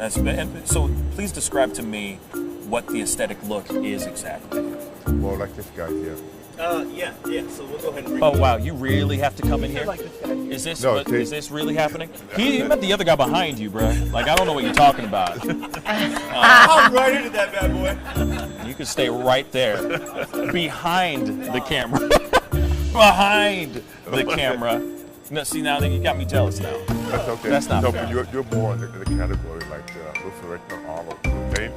So please describe to me what the aesthetic look is exactly. More like this guy here. Yeah. So we'll go ahead and bring Oh wow, you really have to come in here? like this guy. Is this No, is this really happening? He met the other guy behind you, bro. Like I don't know what you're talking about. I'm right into that bad boy. You can stay right there, behind the camera, behind the camera. No, see now you got me jealous now. That's okay. That's not no, fair. but you're more in the category like Luther Arnold. Okay?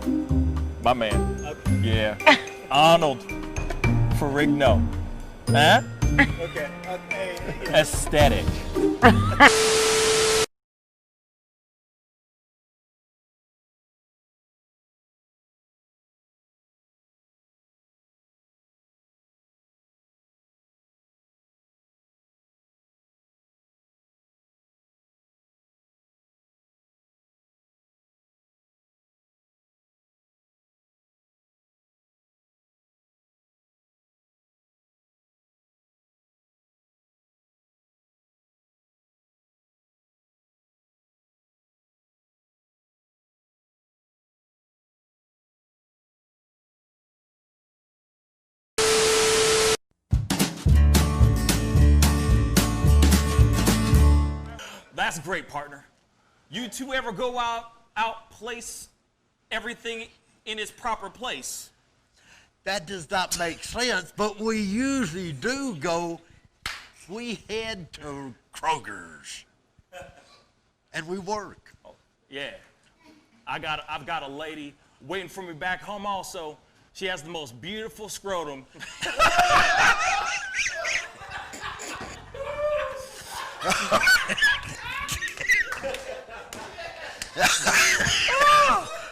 My man. Yeah. Arnold Ferrigno. Huh? Okay. Aesthetic. That's great, partner. You two ever go outplace everything in its proper place? That does not make sense, but we usually do go, we head to Kroger's and we work. Oh, yeah. I've got a lady waiting for me back home also. She has the most beautiful scrotum.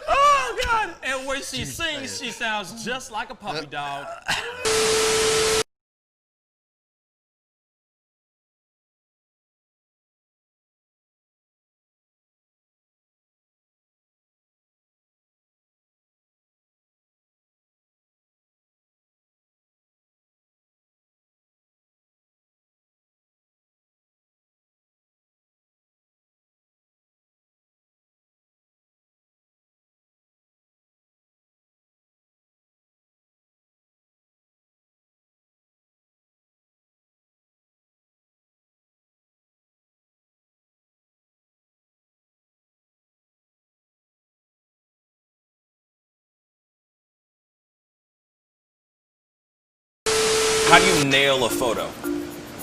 Oh, God. And when she sings, she sounds just like a puppy dog. How do you nail a photo?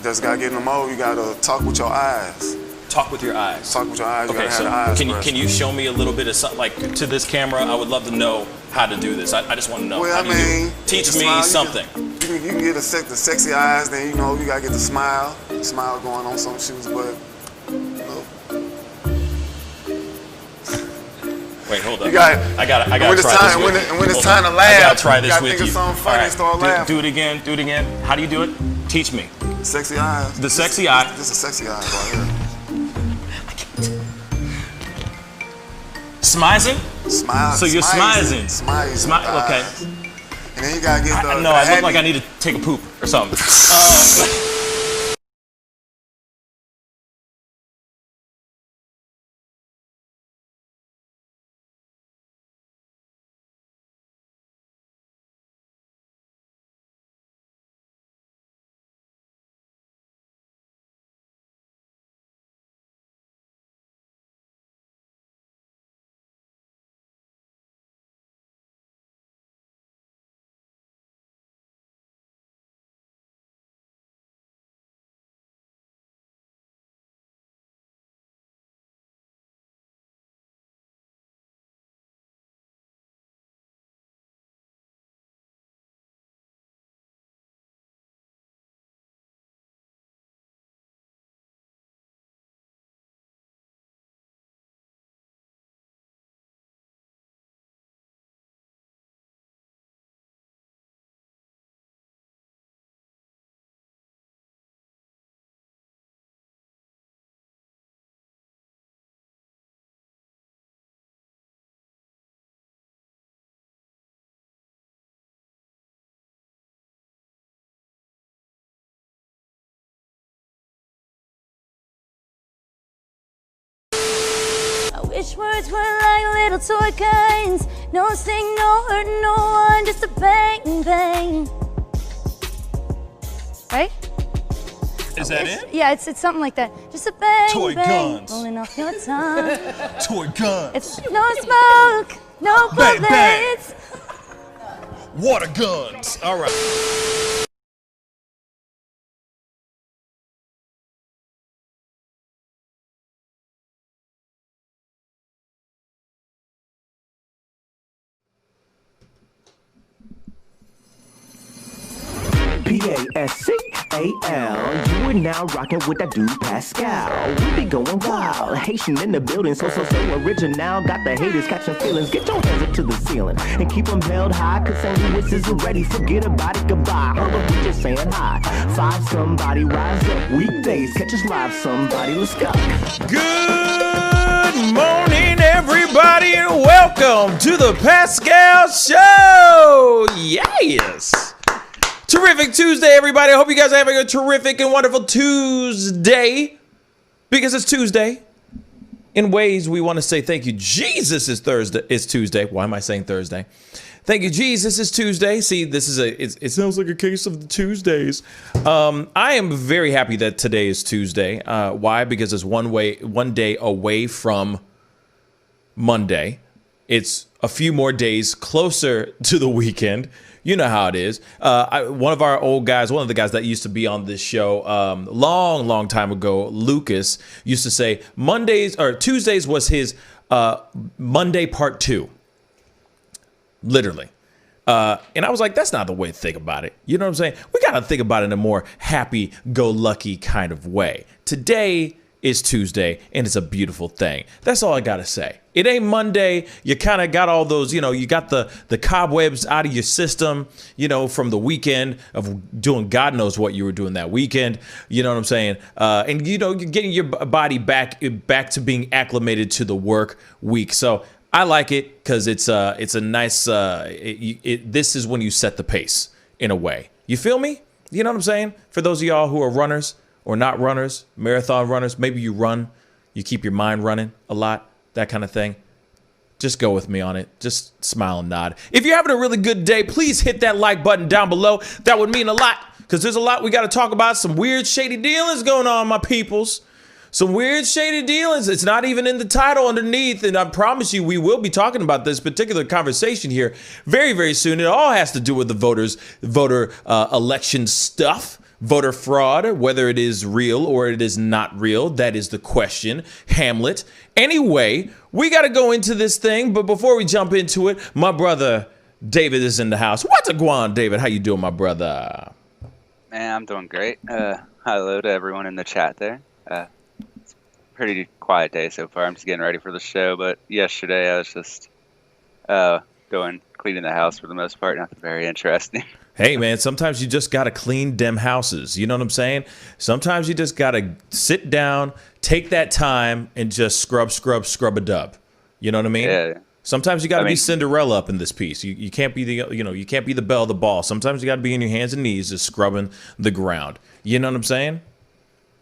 Just gotta get in the mode. You gotta talk with your eyes. Talk with your eyes. Talk with your eyes. You Okay, gotta so have the eyes can first. you show me a little bit of something, like to this camera? I would love to know how to do this. I just want to know. Well, How I do you do it? mean, Teach the me smile, something. You can get the sexy eyes. Then you gotta get the smile going on some shoes. But Wait, hold up. you got. I gotta when try it's this time, with when, you. it, when it's Hold time on. to laugh, I gotta try you this gotta with think you. of something funny All and start laughing. do it again. Do it again. How do you do it? Teach me. Sexy eyes. The sexy eye. This is sexy eyes right here. Smizing? Smile. So you're smizing. Smizing. Okay. And then you gotta get the. No, I look like I need to take a poop or something. Wish words were like little toy guns. No sting, no hurt, no one, just a bang, bang. Right? Is that it? Yeah, it's something like that. Just a bang, Toy bang, guns. rolling off your tongue. Toy guns. It's no smoke, no Bang, bang. bullets. Water guns. All right. Pascal, you are now rocking with that dude Pascal. We be going wild, Haitian in the building, so original. Got the haters catching feelings. Get your hands up to the ceiling and keep them held high. Cause St. Louis isn't ready. Forget about it, goodbye. Hold up, we just saying hi. Five somebody, rise up. Weekdays, catch us live. Somebody, let's go. Good morning, everybody, and welcome to the Pascal Show. Yes. Terrific Tuesday, everybody. I hope you guys are having a terrific and wonderful Tuesday. Because it's Tuesday. In ways we want to say thank you. Jesus is Thursday. It's Tuesday. Why am I saying Thursday? Thank you, Jesus is Tuesday. See, this is it sounds like a case of the Tuesdays. I am very happy that today is Tuesday. Why? Because it's one day away from Monday. It's a few more days closer to the weekend. You know how it is. One of our old guys, one of the guys that used to be on this show long time ago, Lucas, used to say Tuesdays was his Monday part 2. Literally. And I was like, that's not the way to think about it. You know what I'm saying? We got to think about it in a more happy-go-lucky kind of way. Today is Tuesday, and it's a beautiful thing. That's all I got to say. It ain't Monday. You kind of got all those, you got the cobwebs out of your system, from the weekend of doing God knows what you were doing that weekend. You know what I'm saying? And, you're getting your body back to being acclimated to the work week. So I like it because it's a nice, this is when you set the pace in a way. You feel me? You know what I'm saying? For those of y'all who are runners or not runners, marathon runners, maybe you run, you keep your mind running a lot, that kind of thing. Just go with me on it. Just smile and nod. If you're having a really good day, please hit that like button down below. That would mean a lot because there's a lot we got to talk about. Some weird, shady dealings going on, my peoples. Some weird, shady dealings. It's not even in the title underneath, and I promise you we will be talking about this particular conversation here very, very soon. It all has to do with the voter election stuff. Voter fraud, whether it is real or it is not real, that is the question. Hamlet. Anyway, we got to go into this thing, but before we jump into it, my brother David is in the house. What's a guan, David? How you doing, my brother? Man, I'm doing great. Hello to everyone in the chat there. It's a pretty quiet day so far. I'm just getting ready for the show, but yesterday I was just cleaning the house for the most part. Nothing very interesting. Hey, man, sometimes you just got to clean them houses. You know what I'm saying? Sometimes you just got to sit down, take that time, and just scrub a dub. You know what I mean? Yeah. Sometimes you got to be Cinderella up in this piece. You can't be you can't be the belle of the ball. Sometimes you got to be on your hands and knees just scrubbing the ground. You know what I'm saying?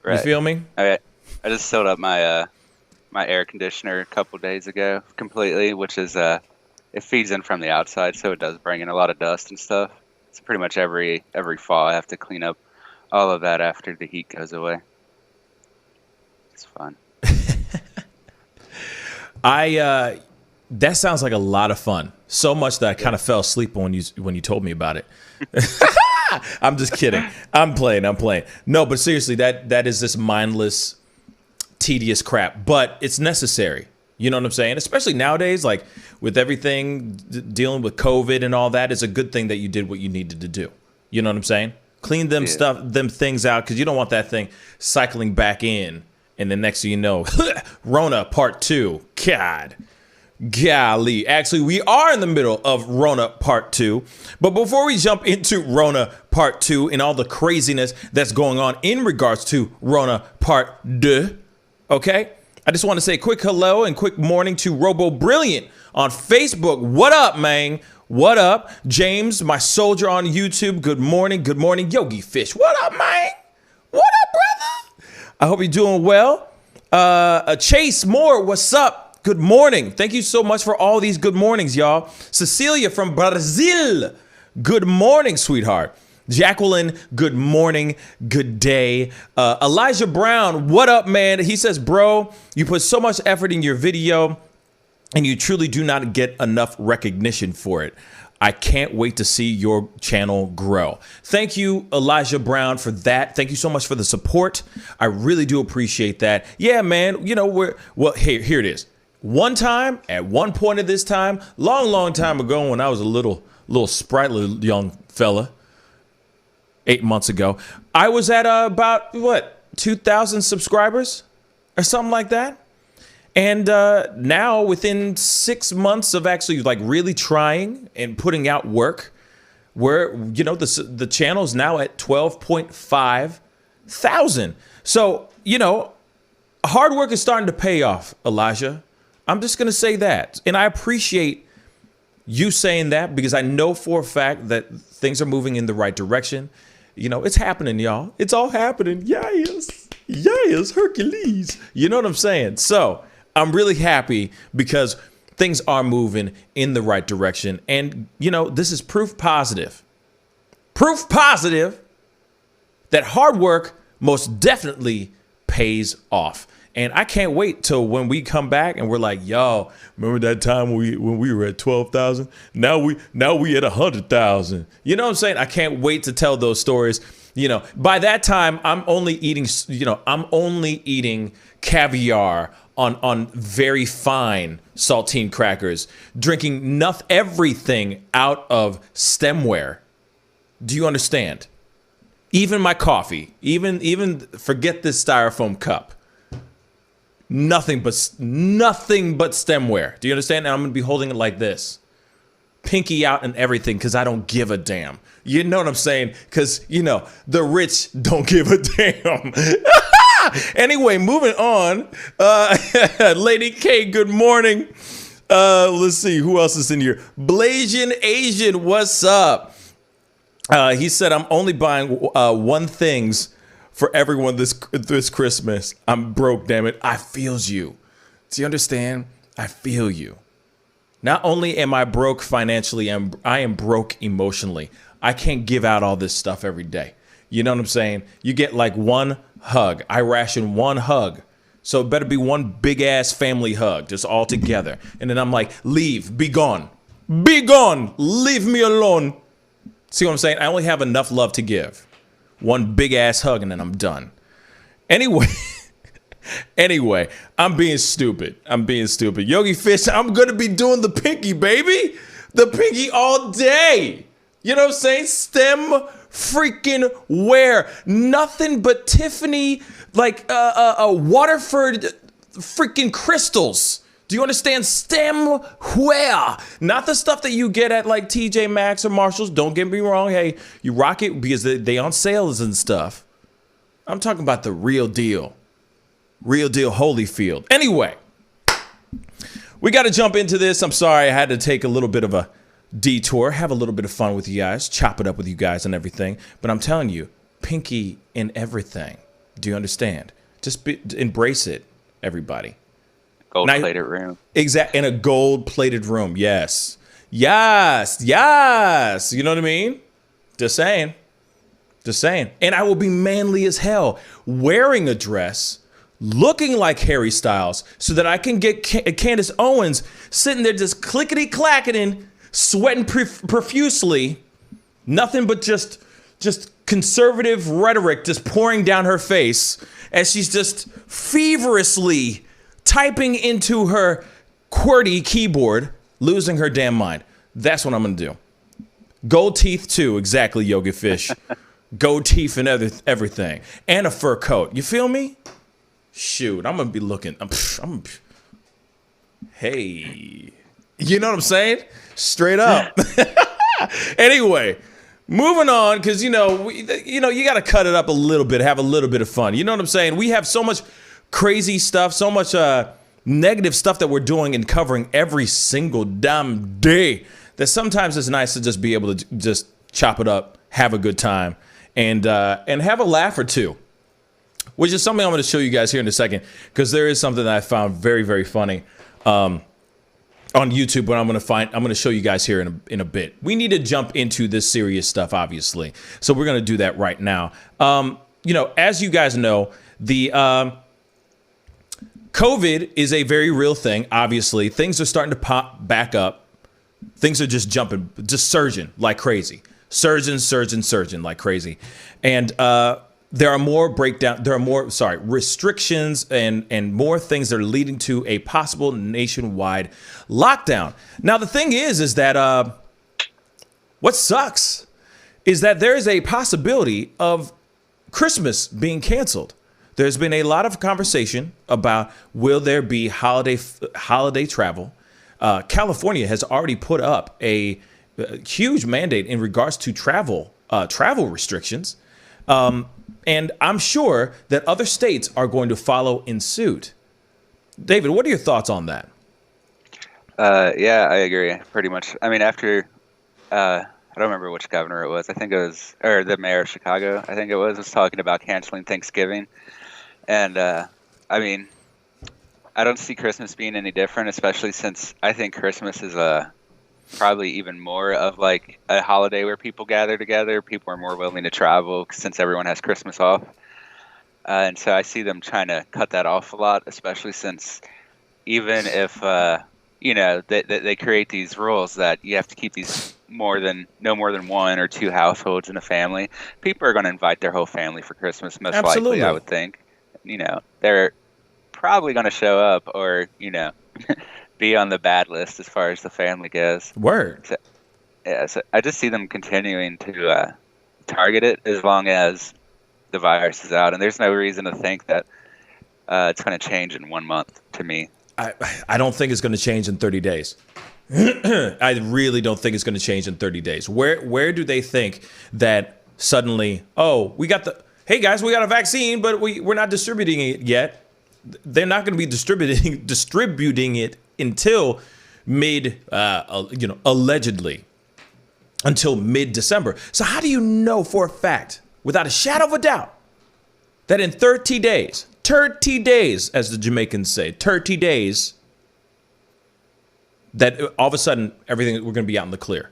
Right. You feel me? Okay. I just filled up my my air conditioner a couple days ago completely, which is it feeds in from the outside, so it does bring in a lot of dust and stuff. It's pretty much every fall I have to clean up all of that after the heat goes away. It's fun. That sounds like a lot of fun. So much that I kind of fell asleep when you told me about it. I'm just kidding. I'm playing. No, but seriously, that is this mindless, tedious crap. But it's necessary. You know what I'm saying? Especially nowadays, like with everything dealing with COVID and all that, it's a good thing that you did what you needed to do. You know what I'm saying? Clean them things out because you don't want that thing cycling back in. And then next thing you know, Rona part 2. Golly. Actually, we are in the middle of Rona part 2. But before we jump into Rona part 2 and all the craziness that's going on in regards to Rona part 2, okay? I just want to say a quick hello and quick morning to Robo Brilliant on Facebook. What up, man? What up? James, my soldier on YouTube. Good morning. Good morning. Yogi Fish. What up, man? What up, brother? I hope you're doing well. Chase Moore, what's up? Good morning. Thank you so much for all these good mornings, y'all. Cecilia from Brazil. Good morning, sweetheart. Jacqueline, good morning, good day. Elijah Brown, what up, man? He says, bro, you put so much effort in your video and you truly do not get enough recognition for it. I can't wait to see your channel grow. Thank you, Elijah Brown, for that. Thank you so much for the support. I really do appreciate that. Yeah, man, you know, here it is. One time, at one point of this time, long time ago when I was a little sprightly young fella, 8 months ago, I was at about, 2,000 subscribers or something like that. And now within 6 months of actually like really trying and putting out work, the channel is now at 12.5 thousand. So, hard work is starting to pay off, Elijah. I'm just going to say that. And I appreciate you saying that because I know for a fact that things are moving in the right direction. It's happening, y'all. It's all happening. Yes, Hercules. You know what I'm saying? So I'm really happy because things are moving in the right direction. And, this is proof positive that hard work most definitely pays off. And I can't wait till when we come back and we're like, yo, remember that time when we were at 12,000? Now we at 100,000. You know what I'm saying? I can't wait to tell those stories. By that time, I'm only eating caviar on very fine saltine crackers, drinking everything out of stemware. Do you understand? Even my coffee, even forget this styrofoam cup. Nothing but stemware. Do you understand? And I'm going to be holding it like this. Pinky out and everything because I don't give a damn. You know what I'm saying? Because, the rich don't give a damn. Anyway, moving on. Lady K, good morning. Let's see. Who else is in here? Blasian Asian, what's up? He said, I'm only buying one things for everyone this Christmas. I'm broke, damn it. I feels you. Do you understand? I feel you. Not only am I broke financially, I am broke emotionally. I can't give out all this stuff every day. You know what I'm saying? You get like one hug. I ration one hug. So it better be one big ass family hug, just all together. And then I'm like, leave, be gone. Be gone. Leave me alone. See what I'm saying? I only have enough love to give. One big ass hug and then I'm done. Anyway, I'm being stupid. Yogi Fish, I'm going to be doing the pinky, baby. The pinky all day. You know what I'm saying? Stem freaking wear. Nothing but Tiffany, like Waterford freaking crystals. Do you understand? Stem wear. Not the stuff that you get at like TJ Maxx or Marshalls. Don't get me wrong. Hey, you rock it because they on sales and stuff. I'm talking about the real deal. Real deal Holyfield. Anyway, we got to jump into this. I'm sorry I had to take a little bit of a detour, have a little bit of fun with you guys, chop it up with you guys and everything. But I'm telling you, pinky in everything. Do you understand? Just embrace it, everybody. Gold-plated room. Exactly. In a gold-plated room. Yes. You know what I mean? Just saying. And I will be manly as hell, wearing a dress, looking like Harry Styles, so that I can get Candace Owens sitting there just clickety-clacketing, sweating profusely. Nothing but just conservative rhetoric just pouring down her face as she's just feverishly typing into her QWERTY keyboard, losing her damn mind. That's what I'm going to do. Gold teeth, too. Exactly, Yoga Fish. Gold teeth and everything. And a fur coat. You feel me? Shoot, I'm going to be looking. Hey. You know what I'm saying? Straight up. Anyway, moving on, because, you got to cut it up a little bit, have a little bit of fun. You know what I'm saying? We have so much crazy stuff, so much negative stuff that we're doing and covering every single damn day that sometimes it's nice to just be able to just chop it up, have a good time, and have a laugh or two, which is something I'm going to show you guys here in a second, because there is something that I found very, very funny. on YouTube, but I'm going to show you guys here in a bit. We need to jump into this serious stuff, obviously. So we're going to do that right now. As you guys know, the COVID is a very real thing. Obviously, things are starting to pop back up. Things are just jumping, just surging like crazy. Surging like crazy. And there are more restrictions and more things that are leading to a possible nationwide lockdown. Now, the thing is that what sucks is that there is a possibility of Christmas being canceled. There's been a lot of conversation about will there be holiday travel. California has already put up a huge mandate in regards to travel restrictions. And I'm sure that other states are going to follow in suit. David, what are your thoughts on that? Yeah, I agree pretty much. I mean, after, I don't remember which governor it was. I think it was, or the mayor of Chicago, I think it was talking about canceling Thanksgiving. And, I mean, I don't see Christmas being any different, especially since I think Christmas is probably even more of like a holiday where people gather together. People are more willing to travel since everyone has Christmas off. And so I see them trying to cut that off a lot, especially since even if, they create these rules that you have to keep these no more than one or two households in a family, people are going to invite their whole family for Christmas, most Absolutely. likely, I would think. They're probably going to show up or, be on the bad list as far as the family goes. Word. So I just see them continuing to target it as long as the virus is out. And there's no reason to think that it's going to change in 1 month to me. I don't think it's going to change in 30 days. I really don't think it's going to change in 30 days. Where do they think that suddenly, hey guys, we got a vaccine, but we're not distributing it yet. They're not going to be distributing it until allegedly until mid-December. So how do you know for a fact, without a shadow of a doubt, that in 30 days, as the Jamaicans say, 30 days, that all of a sudden we're going to be out in the clear?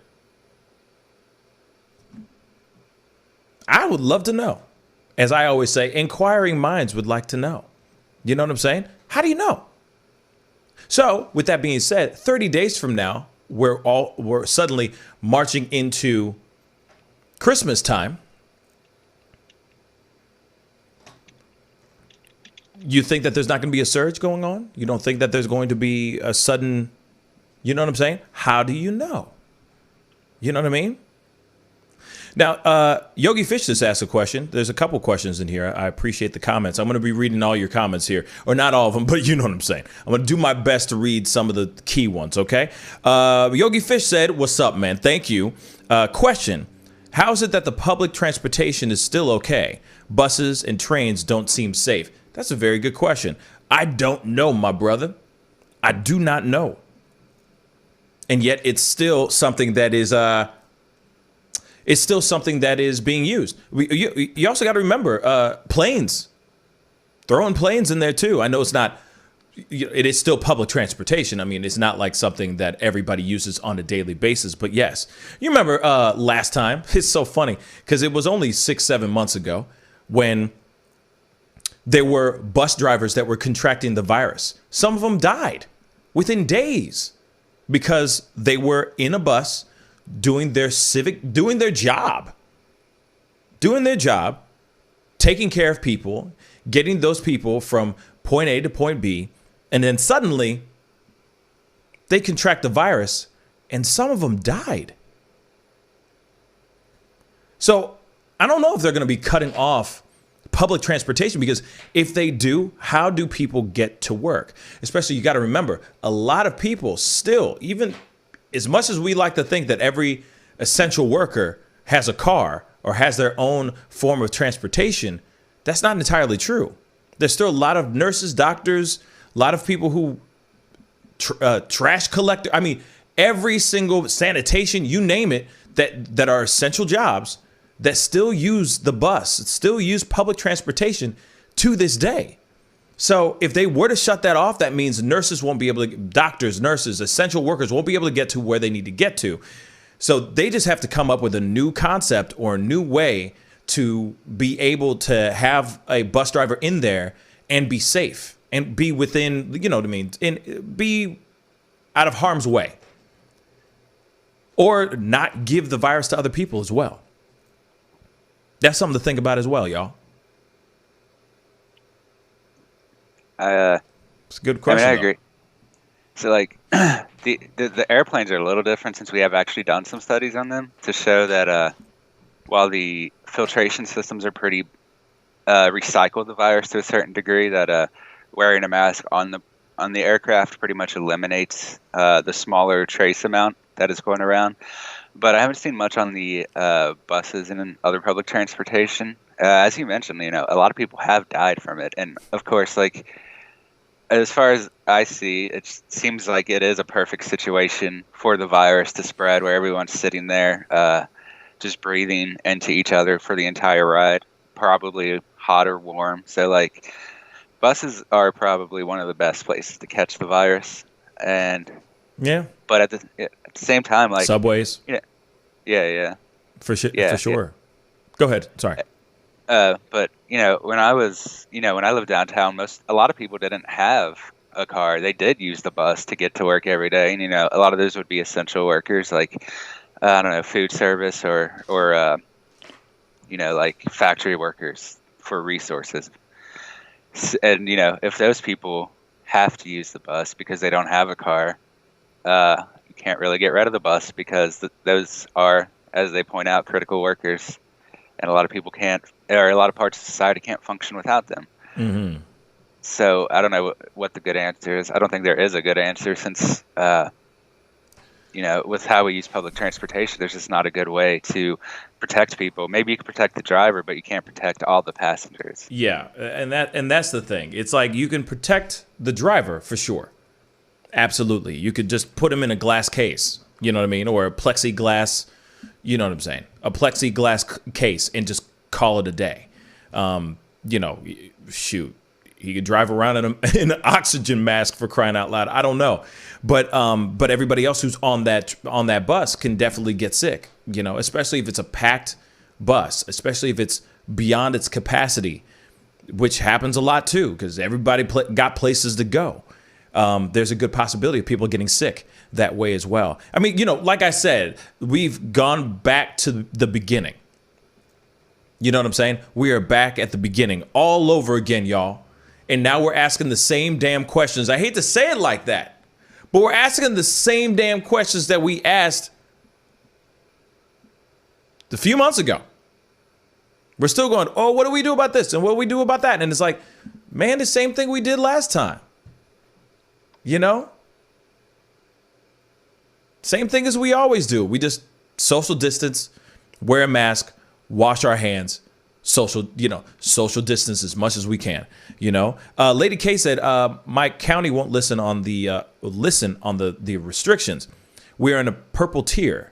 I would love to know. As I always say, inquiring minds would like to know. You know what I'm saying? How do you know? So, with that being said, 30 days from now, we're suddenly marching into Christmas time. You think that there's not going to be a surge going on? You don't think that there's going to be a sudden, you know what I'm saying? How do you know? You know what I mean? Now, Yogi Fish just asked a question. There's a couple questions in here. I appreciate the comments. I'm going to be reading all your comments here, or not all of them, but you know what I'm saying. I'm going to do my best to read some of the key ones, okay? Yogi Fish said, "What's up, man? Thank you." Question: how is it that the public transportation is still okay? Buses and trains don't seem safe. That's a very good question. I don't know, my brother. I do not know. And yet it's still something that is being used. You also got to remember planes. Throwing planes in there too. I know it's not. It is still public transportation. I mean, it's not like something that everybody uses on a daily basis. But yes, you remember last time. It's so funny because it was only 6-7 months ago when there were bus drivers that were contracting the virus. Some of them died within days because they were in a bus doing their job, taking care of people, getting those people from point A to point B, and then suddenly they contract the virus and some of them died. So I don't know if they're going to be cutting off public transportation, because if they do, how do people get to work? Especially, you got to remember, a lot of people still, even as much as we like to think that every essential worker has a car or has their own form of transportation, that's not entirely true. There's still a lot of nurses, doctors, a lot of people who trash collector. I mean, every single sanitation, you name it, that are essential jobs that still use the bus, still use public transportation to this day. So if they were to shut that off, that means nurses won't be able to, doctors, nurses, essential workers won't be able to get to where they need to get to. So they just have to come up with a new concept or a new way to be able to have a bus driver in there and be safe and be within, you know what I mean, and be out of harm's way. Or not give the virus to other people as well. That's something to think about as well, y'all. It's a good question. I mean, I agree. So, like, the airplanes are a little different since we have actually done some studies on them to show that while the filtration systems are pretty recycle the virus to a certain degree, that wearing a mask on the aircraft pretty much eliminates the smaller trace amount that is going around. But I haven't seen much on the buses and in other public transportation. As you mentioned, you know, a lot of people have died from it, and of course, like, as far as I see, it seems like it is a perfect situation for the virus to spread, where everyone's sitting there, just breathing into each other for the entire ride, probably hot or warm. So, like, buses are probably one of the best places to catch the virus, and yeah. But at the same time, like subways, yeah, for sure. Go ahead. Sorry. But you know, when I lived downtown, a lot of people didn't have a car. They did use the bus to get to work every day, and you know, a lot of those would be essential workers, like I don't know, food service or you know, like factory workers for resources. And you know, if those people have to use the bus because they don't have a car, you can't really get rid of the bus because those are, as they point out, critical workers, and a lot of people can't, or a lot of parts of society can't function without them. Mm-hmm. So I don't know what the good answer is. I don't think there is a good answer since, you know, with how we use public transportation, there's just not a good way to protect people. Maybe you can protect the driver, but you can't protect all the passengers. Yeah, and that's the thing. It's like you can protect the driver for sure. Absolutely. You could just put him in a glass case, you know what I mean? Or a plexiglass, you know what I'm saying? A plexiglass case and just call it a day. You know, shoot. He could drive around in an oxygen mask, for crying out loud. I don't know. But everybody else who's on that bus can definitely get sick, you know, especially if it's a packed bus, especially if it's beyond its capacity, which happens a lot too, because everybody got places to go. There's a good possibility of people getting sick that way as well. I mean, you know, like I said, we've gone back to the beginning. You know what I'm saying? We are back at the beginning all over again, y'all. And now we're asking the same damn questions. I hate to say it like that, but we're asking the same damn questions that we asked a few months ago. We're still going, oh, what do we do about this? And what do we do about that? And it's like, man, the same thing we did last time. You know? Same thing as we always do. We just social distance, wear a mask, wash our hands, social distance as much as we can, you know? Lady K said, my county won't listen on the restrictions. We are in a purple tier.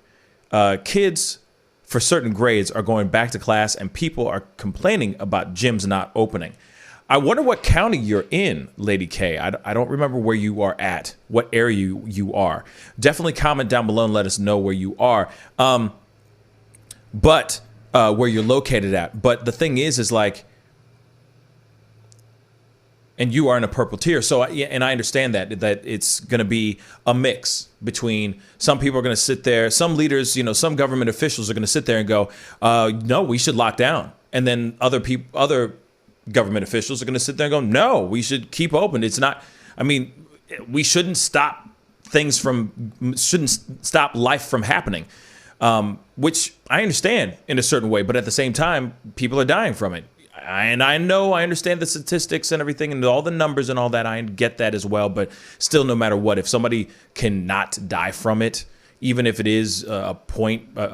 Kids for certain grades are going back to class and people are complaining about gyms not opening. I wonder what county you're in, Lady K. I don't remember where you are at, what area you are. Definitely comment down below and let us know where you are. But where you're located at. But the thing is like, and you are in a purple tier. So, and I understand that it's going to be a mix between some people are going to sit there. Some leaders, you know, some government officials are going to sit there and go, no, we should lock down. And then other government officials are going to sit there and go, no, we should keep open. It's not, I mean, we shouldn't stop stop life from happening. Which I understand in a certain way, but at the same time, people are dying from it. And I understand the statistics and everything and all the numbers and all that. I get that as well. But still, no matter what, if somebody cannot die from it, even if it is a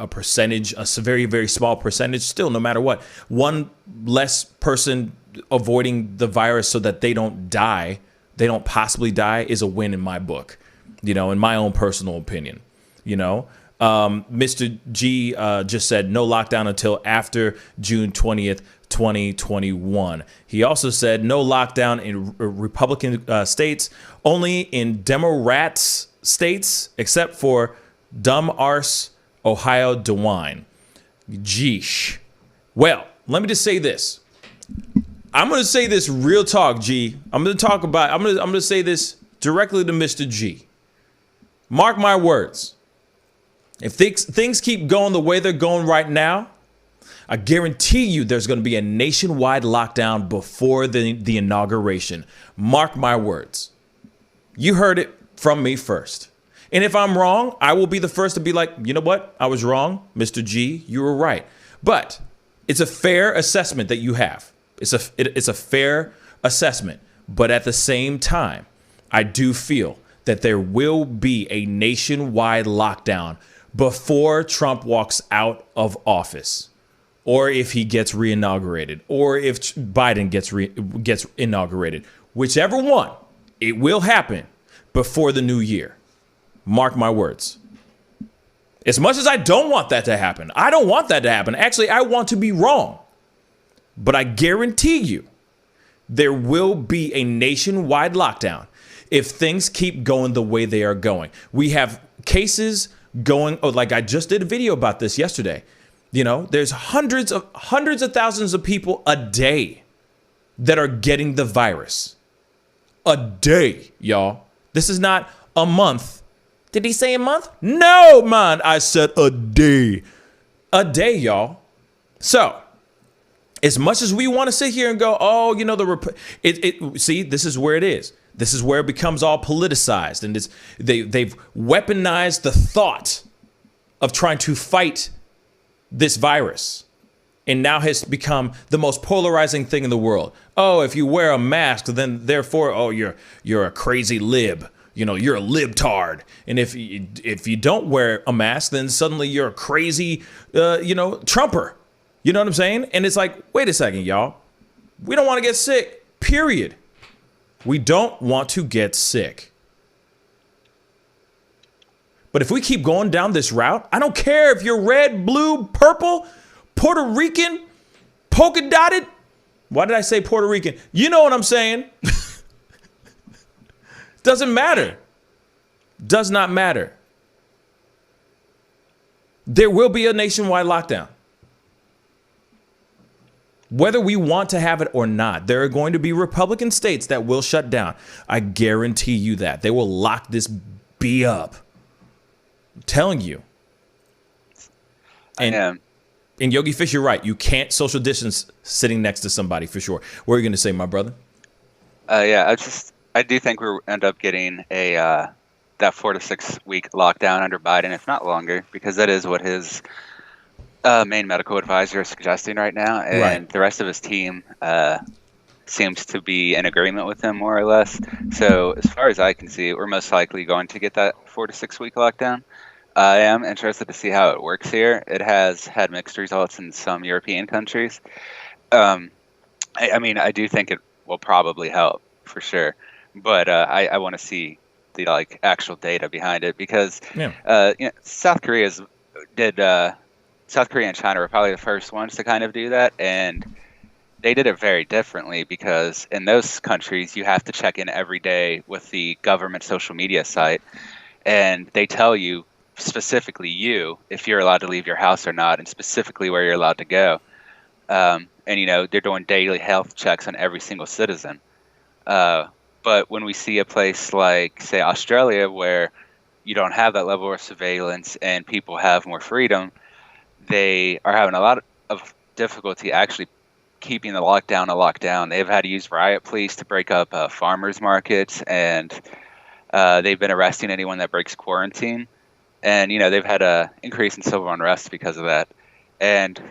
percentage, a very, very small percentage, still, no matter what, one less person avoiding the virus so that they don't die, they don't possibly die, is a win in my book, you know, in my own personal opinion, you know. Mr. G just said no lockdown until after June 20th, 2021. He also said no lockdown in Republican states, only in Democrats states, except for dumb arse Ohio DeWine. Geesh. Well, let me just say this. I'm going to say this real talk, G. I'm going to say this directly to Mr. G. Mark my words. If things keep going the way they're going right now, I guarantee you there's going to be a nationwide lockdown before the inauguration. Mark my words. You heard it from me first. And if I'm wrong, I will be the first to be like, you know what? I was wrong. Mr. G, you were right. But it's a fair assessment that you have. It's a fair assessment. But at the same time, I do feel that there will be a nationwide lockdown before Trump walks out of office, or if he gets reinaugurated, or if Biden gets inaugurated. Whichever one, it will happen before the new year. Mark my words. As much as I don't want that to happen, I don't want that to happen. Actually, I want to be wrong. But I guarantee you, there will be a nationwide lockdown if things keep going the way they are going. We have cases going, like I just did a video about this yesterday. You know, there's hundreds of thousands of people a day that are getting the virus. A day, y'all. This is not a month. Did he say a month? No, man. I said a day. A day, y'all. So, as much as we want to sit here and go, oh, you know, see, this is where it is. This is where it becomes all politicized, and they've weaponized the thought of trying to fight this virus, and now has become the most polarizing thing in the world. Oh, if you wear a mask, then therefore, oh, you're a crazy lib. You know, you're a libtard. And if you don't wear a mask, then suddenly you're a crazy, Trumper. You know what I'm saying? And it's like, wait a second, y'all. We don't want to get sick, period. We don't want to get sick. But if we keep going down this route, I don't care if you're red, blue, purple, Puerto Rican, polka dotted. Why did I say Puerto Rican? You know what I'm saying? Doesn't matter. Does not matter. There will be a nationwide lockdown. Whether we want to have it or not, there are going to be Republican states that will shut down. I guarantee you that. They will lock this B up. I'm telling you. And Yogi Fish, you're right. You can't social distance sitting next to somebody for sure. What are you going to say, my brother? I do think we'll end up getting that 4 to 6 week lockdown under Biden, if not longer, because that is what his main medical advisor is suggesting right now, and right. The rest of his team seems to be in agreement with him more or less. So as far as I can see, we're most likely going to get that 4 to 6 week lockdown. I am interested to see how it works here. It has had mixed results in some European countries. I do think it will probably help for sure, but I want to see the actual data behind it, because South Korea and China were probably the first ones to kind of do that, and they did it very differently, because in those countries you have to check in every day with the government social media site, and they tell you specifically if you're allowed to leave your house or not, and specifically where you're allowed to go. And they're doing daily health checks on every single citizen. But when we see a place like, say, Australia, where you don't have that level of surveillance and people have more freedom, they are having a lot of difficulty actually keeping the lockdown a lockdown. They've had to use riot police to break up farmers markets, and they've been arresting anyone that breaks quarantine. And, they've had an increase in civil unrest because of that. And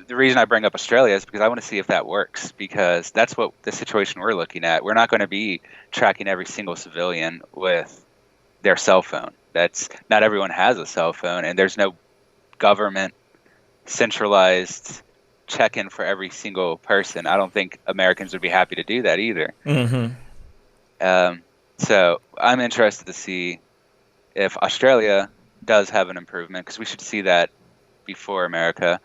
the reason I bring up Australia is because I want to see if that works, because that's what the situation we're looking at. We're not going to be tracking every single civilian with their cell phone. Not everyone has a cell phone, and there's no government centralized check-in for every single person. I don't think Americans would be happy to do that either. Mm-hmm. So I'm interested to see if Australia does have an improvement, because we should see that before America.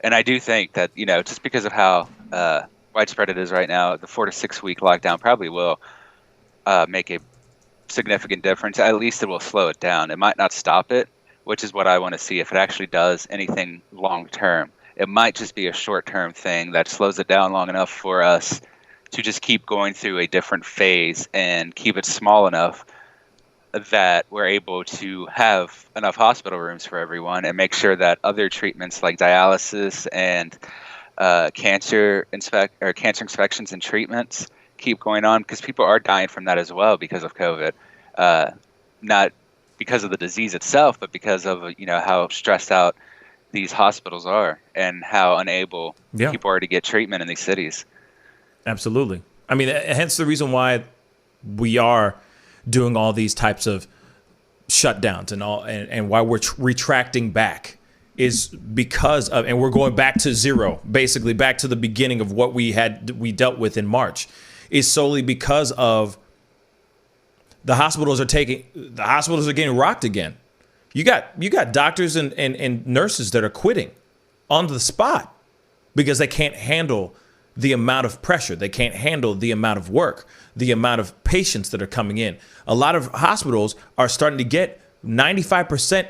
And I do think that, just because of how widespread it is right now, the 4 to 6 week lockdown probably will make a significant difference. At least it will slow it down. It might not stop it, which is what I want to see if it actually does anything long term. It might just be a short term thing that slows it down long enough for us to just keep going through a different phase and keep it small enough that we're able to have enough hospital rooms for everyone, and make sure that other treatments like dialysis and cancer inspections and treatments keep going on, because people are dying from that as well because of COVID. Not because of the disease itself, but because of how stressed out these hospitals are and how unable people are to get treatment in these cities. Absolutely. I mean, hence the reason why we are doing all these types of shutdowns and why we're retracting back is because of, and we're going back to zero, basically back to the beginning of what we dealt with in March, is solely because of the hospitals are getting rocked again. You got doctors and nurses that are quitting on the spot because they can't handle the amount of pressure. They can't handle the amount of work, the amount of patients that are coming in. A lot of hospitals are starting to get 95%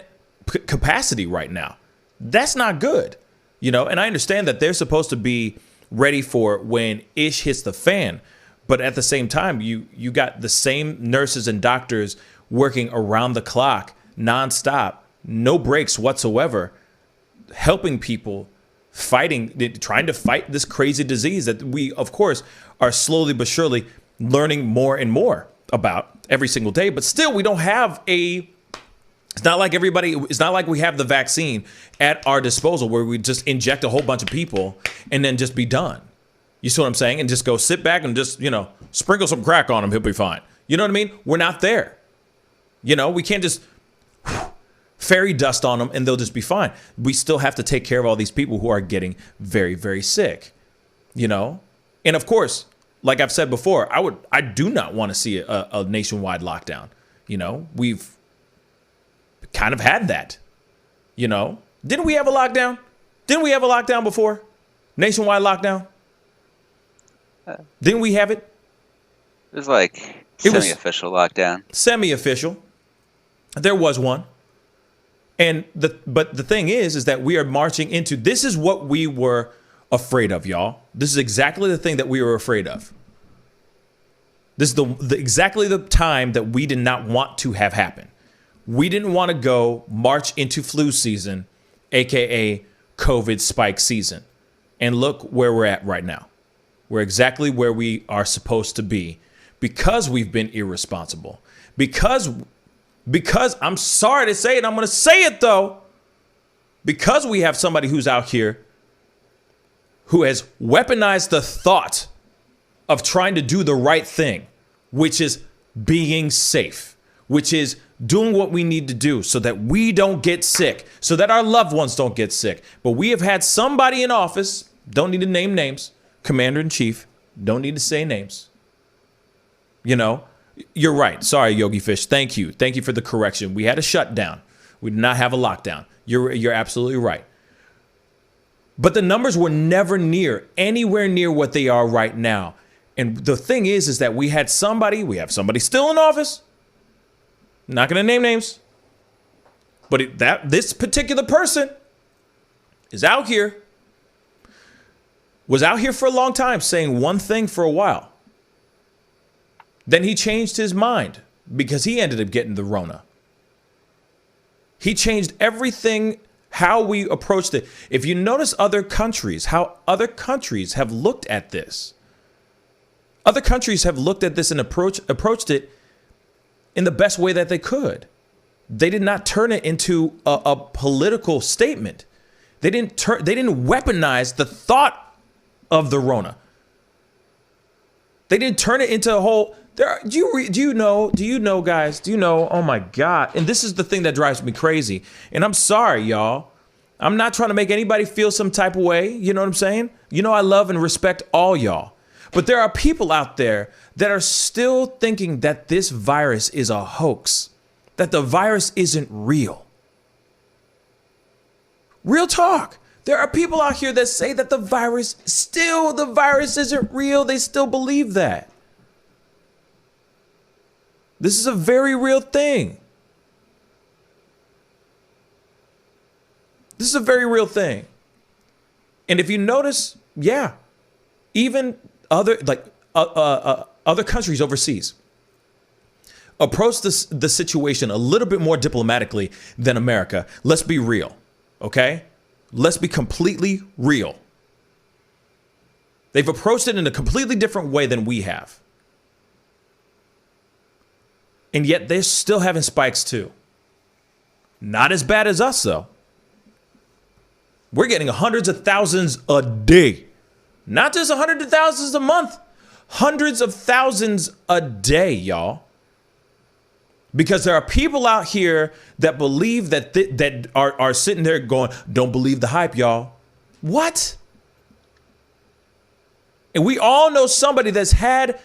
capacity right now. That's not good, and I understand that they're supposed to be ready for when ish hits the fan. But at the same time, you got the same nurses and doctors working around the clock, nonstop, no breaks whatsoever, helping people, trying to fight this crazy disease that we, of course, are slowly but surely learning more and more about every single day. But still, we don't have it's not like we have the vaccine at our disposal where we just inject a whole bunch of people and then just be done. You see what I'm saying? And just go sit back and just, sprinkle some crack on him. He'll be fine. You know what I mean? We're not there. We can't just fairy dust on them and they'll just be fine. We still have to take care of all these people who are getting very, very sick, And of course, like I've said before, I do not want to see a nationwide lockdown. We've kind of had that, Didn't we have a lockdown? Didn't we have a lockdown before? Nationwide lockdown? Didn't we have it? It was like semi-official lockdown. Semi-official. There was one. But the thing is that we are marching into, this is what we were afraid of, y'all. This is exactly the thing that we were afraid of. This is exactly the time that we did not want to have happen. We didn't want to go march into flu season, aka COVID spike season. And look where we're at right now. We're exactly where we are supposed to be because we've been irresponsible. Because I'm sorry to say it, I'm going to say it though. Because we have somebody who's out here who has weaponized the thought of trying to do the right thing, which is being safe, which is doing what we need to do so that we don't get sick, so that our loved ones don't get sick. But we have had somebody in office, don't need to name names, Commander-in-Chief, don't need to say names. You're right. Sorry, Yogi Fish. Thank you. Thank you for the correction. We had a shutdown. We did not have a lockdown. You're absolutely right. But the numbers were never anywhere near what they are right now. And the thing is that we have somebody still in office. Not going to name names. But this particular person was out here for a long time saying one thing for a while. Then he changed his mind because he ended up getting the Rona. He changed everything, how we approached it. If you notice how other countries have looked at this. Other countries have looked at this and approached it in the best way that they could. They did not turn it into a political statement. They didn't weaponize the thought of the Rona. They didn't turn it into a whole. Do you know, guys? Oh my God! And this is the thing that drives me crazy. And I'm sorry, y'all. I'm not trying to make anybody feel some type of way. You know what I'm saying? I love and respect all y'all. But there are people out there that are still thinking that this virus is a hoax, that the virus isn't real. Real talk. There are people out here that say that the virus isn't real. They still believe that. This is a very real thing. This is a very real thing. And if you notice, yeah, even other countries overseas approach the situation a little bit more diplomatically than America. Let's be real, okay? Let's be completely real. They've approached it in a completely different way than we have. And yet they're still having spikes too. Not as bad as us, though. We're getting hundreds of thousands a day. Not just hundreds of thousands a month. Hundreds of thousands a day, y'all. Because there are people out here that believe that are sitting there going, don't believe the hype, y'all. What? And we all know somebody that's had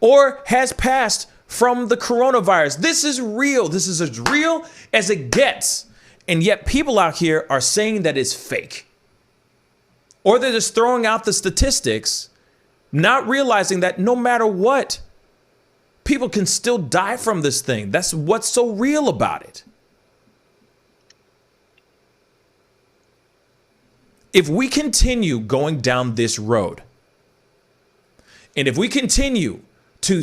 or has passed from the coronavirus. This is real. This is as real as it gets. And yet people out here are saying that it's fake. Or they're just throwing out the statistics, not realizing that no matter what, people can still die from this thing. That's what's so real about it. If we continue going down this road, and if we continue to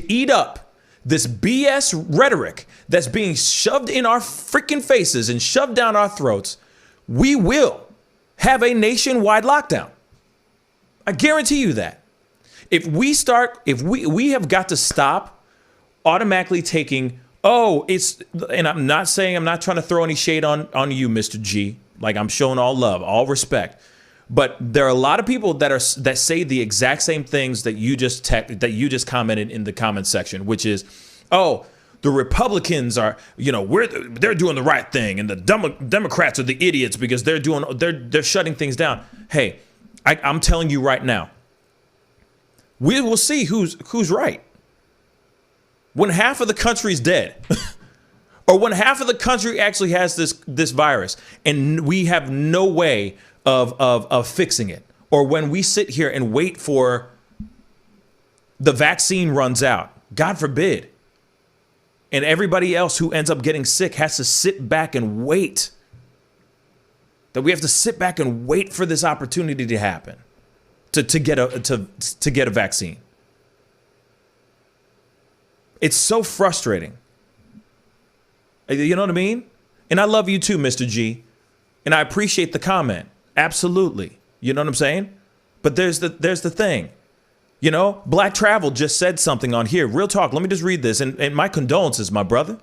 eat up this BS rhetoric that's being shoved in our freaking faces and shoved down our throats, we will have a nationwide lockdown. I guarantee you that. If we have got to stop automatically taking, and I'm not trying to throw any shade on you, Mr. G. Like, I'm showing all love, all respect. But there are a lot of people that say the exact same things that you just commented in the comment section, which is, the Republicans are, they're doing the right thing, and the Democrats are the idiots because they're shutting things down. Hey, I'm telling you right now, we will see who's right. When half of the country's dead, or when half of the country actually has this virus, and we have no way of fixing it, or when we sit here and wait for the vaccine runs out, God forbid, and everybody else who ends up getting sick has to sit back and wait. That we have to sit back and wait for this opportunity to happen, to get a vaccine. It's so frustrating. You know what I mean? And I love you too, Mr. G. And I appreciate the comment. Absolutely. You know what I'm saying? But there's the thing. Black Travel just said something on here. Real talk. Let me just read this. And my condolences, my brother.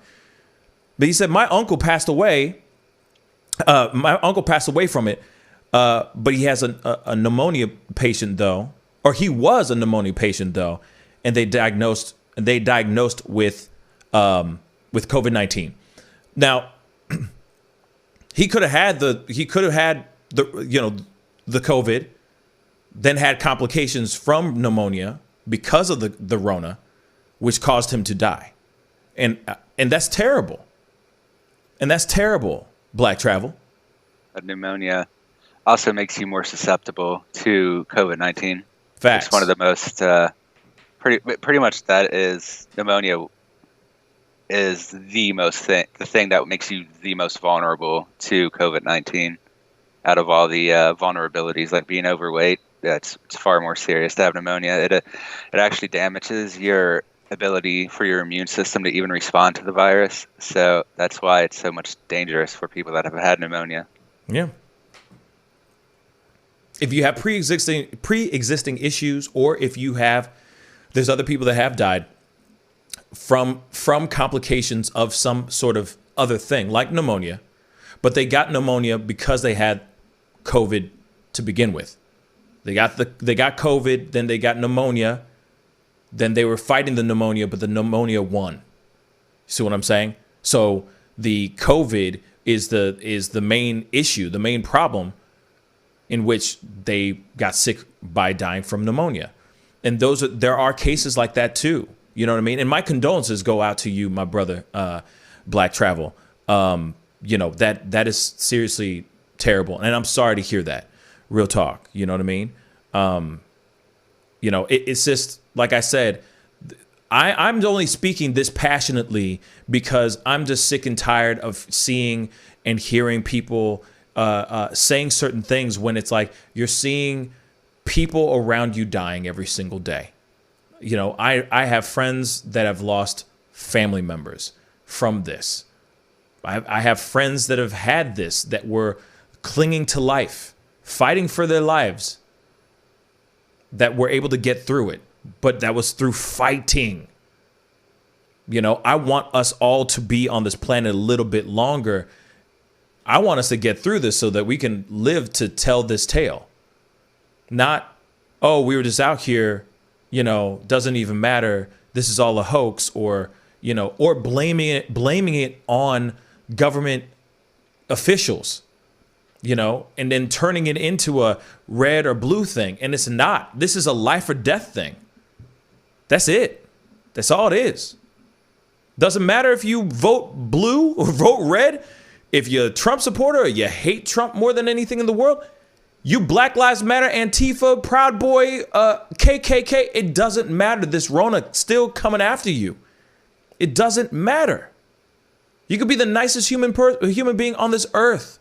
But he said, my uncle passed away. My uncle passed away from it. But he has a pneumonia patient, though. Or he was a pneumonia patient, though. And they diagnosed with COVID-19. Now, he could have had the COVID, then had complications from pneumonia because of the Rona, which caused him to die. And that's terrible. And that's terrible, Black Travel. Pneumonia also makes you more susceptible to COVID-19. Facts. It's one of the most, pretty much that is, pneumonia is the thing that makes you the most vulnerable to COVID-19 out of all the vulnerabilities, like being overweight. It's far more serious to have pneumonia. It actually damages your ability for your immune system to even respond to the virus. So that's why it's so much dangerous for people that have had pneumonia. Yeah. If you have pre-existing issues, or if there's other people that have died from complications of some sort of other thing, like pneumonia, but they got pneumonia because they had COVID to begin with. They got COVID, then they got pneumonia, then they were fighting the pneumonia, but the pneumonia won. See what I'm saying? So the COVID is the main issue, the main problem, in which they got sick by dying from pneumonia. And there are cases like that too. You know what I mean? And my condolences go out to you, my brother, Black Travel. that is seriously terrible. And I'm sorry to hear that. Real talk. You know what I mean? It's just, like I said, I'm only speaking this passionately because I'm just sick and tired of seeing and hearing people saying certain things when it's like you're seeing people around you dying every single day. I have friends that have lost family members from this. I have friends that have had this, that were clinging to life, fighting for their lives, that were able to get through it. But that was through fighting. I want us all to be on this planet a little bit longer. I want us to get through this so that we can live to tell this tale. Not, oh, we were just out here, doesn't even matter. This is all a hoax, or blaming it on government officials, and then turning it into a red or blue thing. And it's not. This is a life or death thing. That's it. That's all it is. Doesn't matter if you vote blue or vote red. If you're a Trump supporter or you hate Trump more than anything in the world, you Black Lives Matter, Antifa, Proud Boy, KKK, it doesn't matter. This Rona still coming after you. It doesn't matter. You could be the nicest human being on this earth.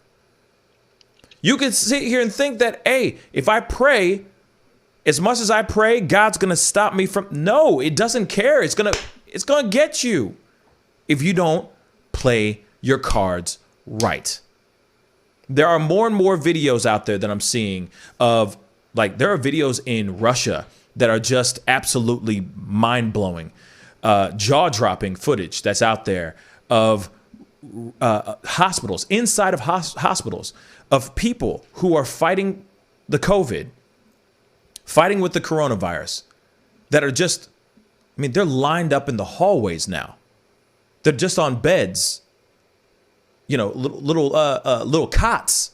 You could sit here and think that, hey, if I pray, as much as I pray, God's going to stop me from... No, it doesn't care. It's going to get you if you don't play your cards right. There are more and more videos out there that I'm seeing of, like, there are videos in Russia that are just absolutely mind-blowing, jaw-dropping footage that's out there of hospitals, inside of hospitals, of people who are fighting the COVID, fighting with the coronavirus, that are just, they're lined up in the hallways now. They're just on beds, little cots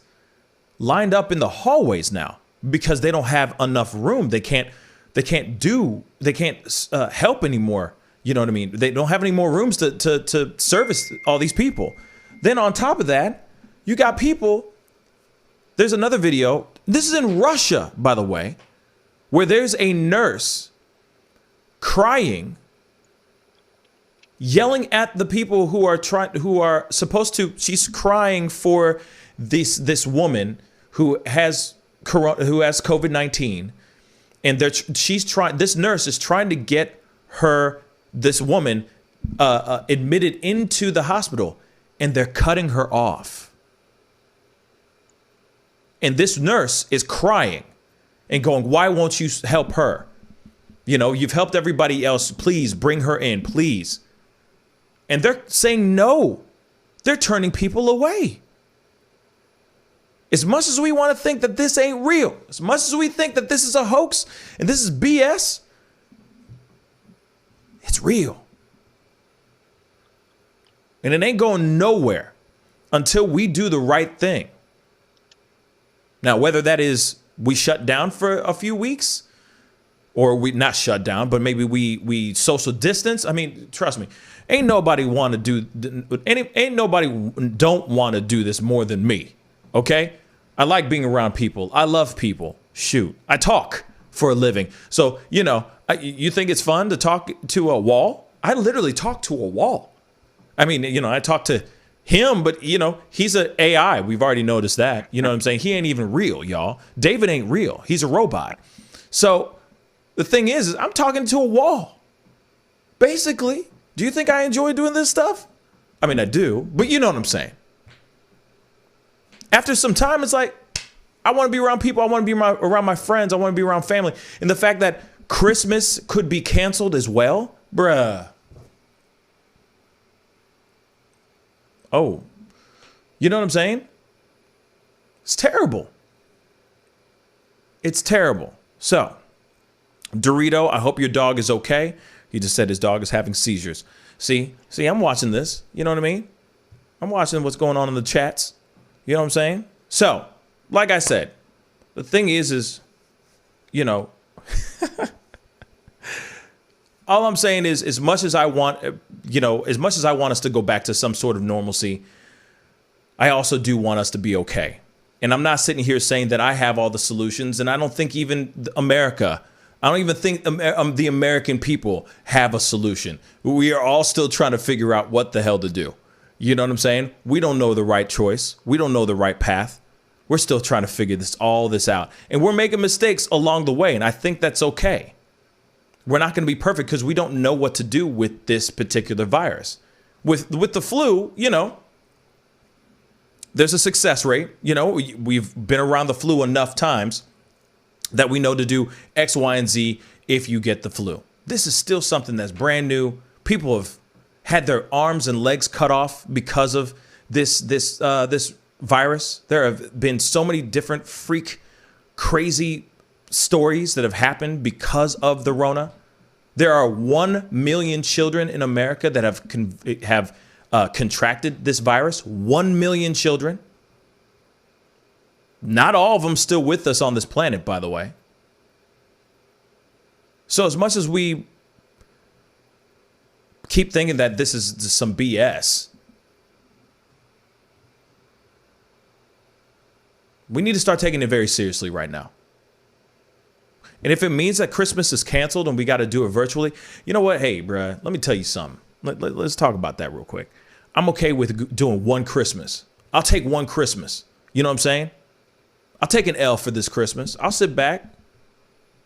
lined up in the hallways now because they don't have enough room. They can't help anymore. You know what I mean? They don't have any more rooms to service all these people. Then on top of that, you got people. There's another video. This is in Russia, by the way, where there's a nurse crying, yelling at the people who are supposed to. She's crying for this woman who has COVID-19, and this nurse is trying to get this woman admitted into the hospital, and they're cutting her off. And this nurse is crying and going, "Why won't you help her? You've helped everybody else. Please bring her in, please." And they're saying no. They're turning people away. As much as we want to think that this ain't real, as much as we think that this is a hoax and this is BS, it's real. And it ain't going nowhere until we do the right thing. Now, whether that is we shut down for a few weeks, or we not shut down, but maybe we social distance. Trust me, ain't nobody don't want to do this more than me. Okay? I like being around people. I love people. Shoot. I talk for a living. So, you think it's fun to talk to a wall? I literally talk to a wall. I talk to him, but, he's an AI. We've already noticed that. You know what I'm saying? He ain't even real, y'all. David ain't real. He's a robot. So the thing is I'm talking to a wall. Basically, do you think I enjoy doing this stuff? I do, but you know what I'm saying. After some time, it's like, I want to be around people. I want to be around my friends. I want to be around family. And the fact that Christmas could be canceled as well, bruh. Oh, you know what I'm saying? It's terrible. It's terrible. So, Dorito, I hope your dog is okay. He just said his dog is having seizures. See, I'm watching this. You know what I mean? I'm watching what's going on in the chats. You know what I'm saying? So, like I said, the thing is, all I'm saying is, as much as I want us to go back to some sort of normalcy, I also do want us to be okay. And I'm not sitting here saying that I have all the solutions. And I don't think even America, I don't even think the American people have a solution. We are all still trying to figure out what the hell to do. You know what I'm saying? We don't know the right choice. We don't know the right path. We're still trying to figure all this out. And we're making mistakes along the way. And I think that's okay. We're not going to be perfect because we don't know what to do with this particular virus. With the flu, you know, there's a success rate. You know, we've been around the flu enough times that we know to do X, Y, and Z if you get the flu. This is still something that's brand new. People have had their arms and legs cut off because of this virus. There have been so many different freak, crazy stories that have happened because of the Rona. There are 1 million children in America that have contracted this virus. 1 million children. Not all of them still with us on this planet, by the way. So as much as we keep thinking that this is just some BS, we need to start taking it very seriously right now. And if it means that Christmas is canceled and we got to do it virtually, you know what? Hey, bruh, let me tell you something. Let's talk about that real quick. I'm okay with doing one Christmas. I'll take one Christmas. You know what I'm saying? I'll take an L for this Christmas. I'll sit back.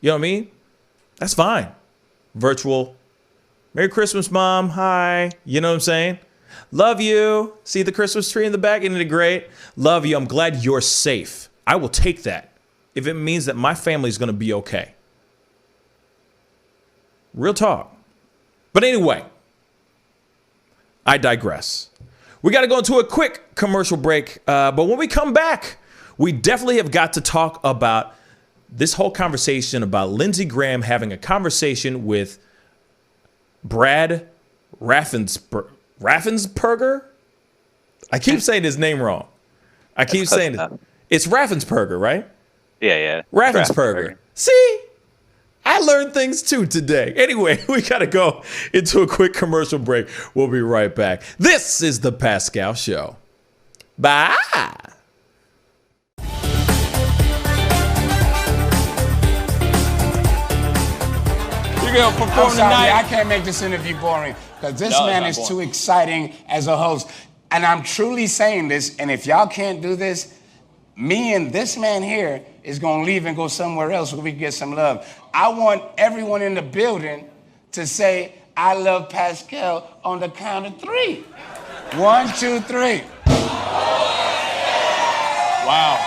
You know what I mean? That's fine. Virtual. Merry Christmas, Mom. Hi. You know what I'm saying? Love you. See the Christmas tree in the back? Isn't it great? Love you. I'm glad you're safe. I will take that if it means that my family's going to be okay. Real talk. But anyway, I digress. We got to go into a quick commercial break. But when we come back, we definitely have got to talk about this whole conversation about Lindsey Graham having a conversation with Brad Raffensperger? I keep saying his name wrong. I keep saying it. It's Raffensperger, right? Yeah. Raffensperger. See? I learned things too today. Anyway, we got to go into a quick commercial break. We'll be right back. This is The Pascal Show. Bye. You're going to perform tonight. I can't make this interview boring because this man is too exciting as a host. And I'm truly saying this, and if y'all can't do this, me and this man here is going to leave and go somewhere else where we can get some love. I want everyone in the building to say, I love Pascal on the count of 3. 1, 2, 3. Wow.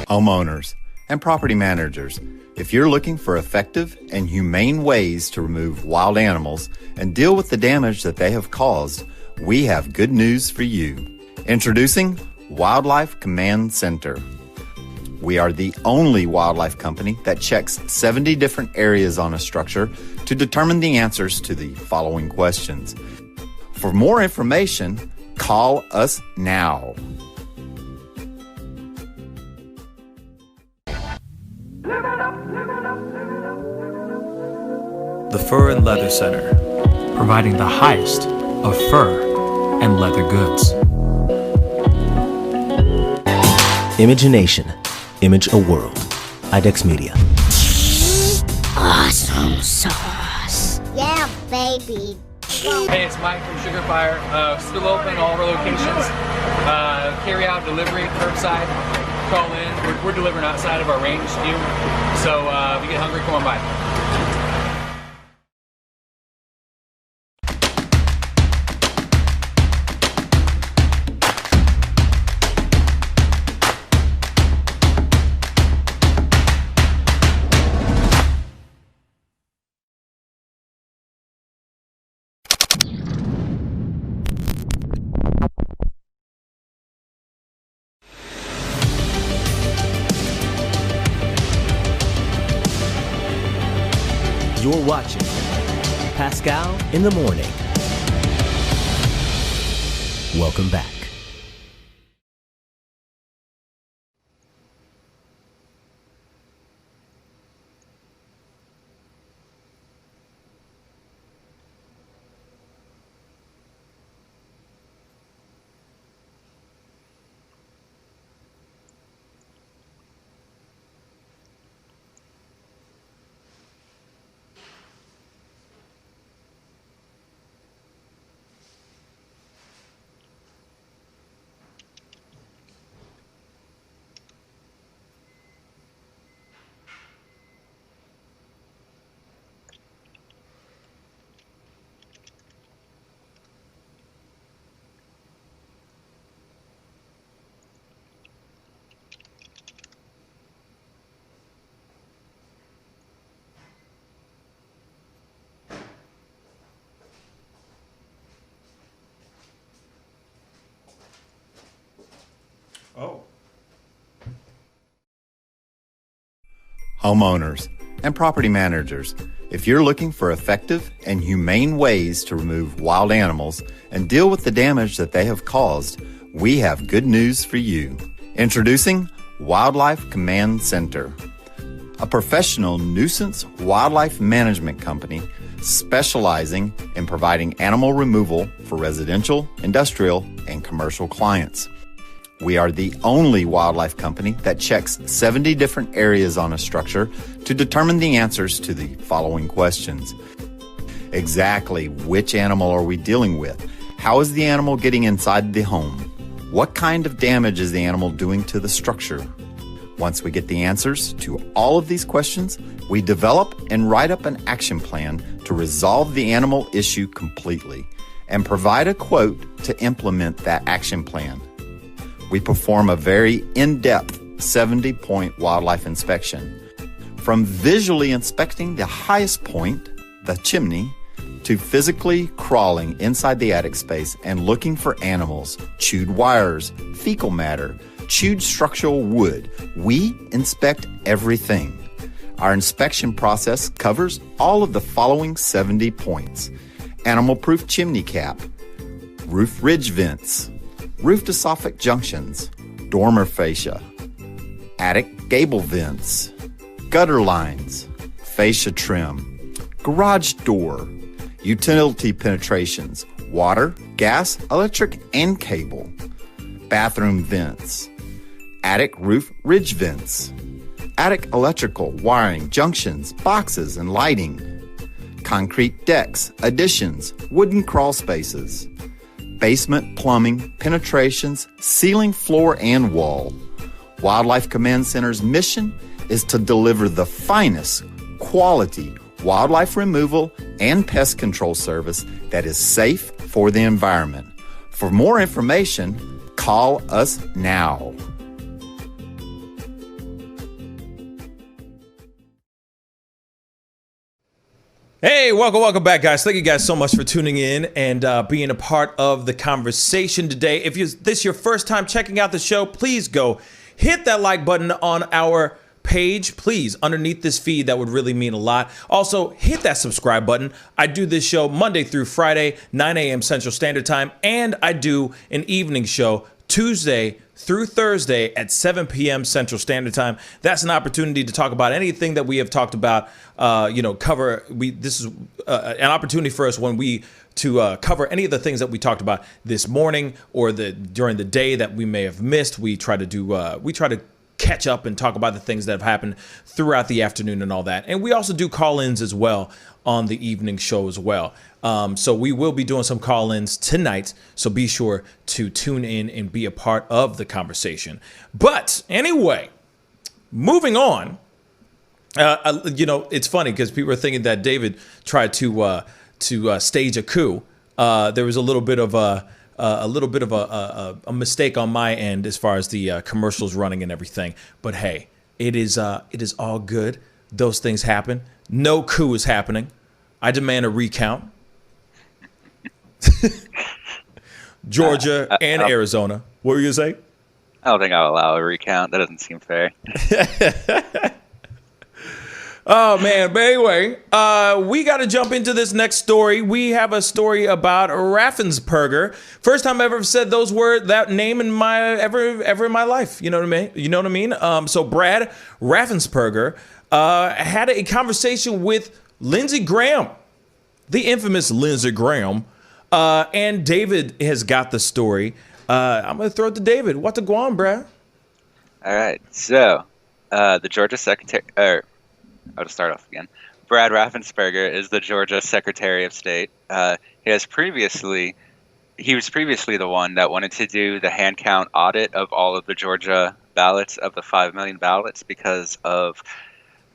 Homeowners and property managers, if you're looking for effective and humane ways to remove wild animals and deal with the damage that they have caused, we have good news for you. Introducing Wildlife Command Center. We are the only wildlife company that checks 70 different areas on a structure to determine the answers to the following questions. For more information, call us now. The Fur and Leather Center, providing the highest of fur and leather goods. Imagination, Image a World. IDEX Media. Awesome sauce. Yeah, baby. Hey, it's Mike from Sugar Fire. Still open all of our locations. Carry out, delivery, curbside. Call in. We're delivering outside of our range to you. So if you get hungry, come on by. You're watching Pascal in the Morning. Welcome back. homeowners, and property managers. If you're looking for effective and humane ways to remove wild animals and deal with the damage that they have caused, we have good news for you. Introducing Wildlife Command Center, a professional nuisance wildlife management company specializing in providing animal removal for residential, industrial, and commercial clients. We are the only wildlife company that checks 70 different areas on a structure to determine the answers to the following questions. Exactly which animal are we dealing with? How is the animal getting inside the home? What kind of damage is the animal doing to the structure? Once we get the answers to all of these questions, we develop and write up an action plan to resolve the animal issue completely and provide a quote to implement that action plan. We perform a very in-depth 70-point wildlife inspection. From visually inspecting the highest point, the chimney, to physically crawling inside the attic space and looking for animals, chewed wires, fecal matter, chewed structural wood. We inspect everything. Our inspection process covers all of the following 70 points: animal-proof chimney cap, roof ridge vents, roof to soffit junctions, dormer fascia, attic gable vents, gutter lines, fascia trim, garage door, utility penetrations, water, gas, electric, and cable, bathroom vents, attic roof ridge vents, attic electrical, wiring, junctions, boxes, and lighting, concrete decks, additions, wooden crawl spaces, basement plumbing, penetrations, ceiling, floor, and wall. Wildlife Command Center's mission is to deliver the finest quality wildlife removal and pest control service that is safe for the environment. For more information, call us now. Hey, welcome back, guys. Thank you guys so much for tuning in and being a part of the conversation today. If this is your first time checking out the show, please go hit that like button on our page, please, underneath this feed. That would really mean a lot. Also, hit that subscribe button. I do this show Monday through Friday, 9 a.m. Central Standard Time, and I do an evening show Tuesday through Thursday at 7 p.m. Central Standard Time. That's an opportunity to talk about anything that we have talked about, cover. This is an opportunity for us to cover any of the things that we talked about this morning or during the day that we may have missed. We try to catch up and talk about the things that have happened throughout the afternoon and all that. And we also do call-ins as well on the evening show as well. So we will be doing some call-ins tonight. So be sure to tune in and be a part of the conversation. But anyway, moving on. It's funny because people are thinking that David tried to stage a coup. There was a little bit of a mistake on my end as far as the commercials running and everything. But hey, it is all good. Those things happen. No coup is happening. I demand a recount. Georgia and Arizona. What were you going to say? I don't think I'll allow a recount. That doesn't seem fair. Oh, man. But anyway, we got to jump into this next story. We have a story about Raffensperger. First time I ever said that name in ever in my life. You know what I mean? So Brad Raffensperger had a conversation with Lindsey Graham, the infamous Lindsey Graham. And David has got the story. I'm going to throw it to David. What the guan, Brad? All right. So the Georgia Secretary... I'll just start off again. Brad Raffensperger is the Georgia Secretary of State. He was previously the one that wanted to do the hand count audit of all of the Georgia ballots, of the 5 million ballots, because of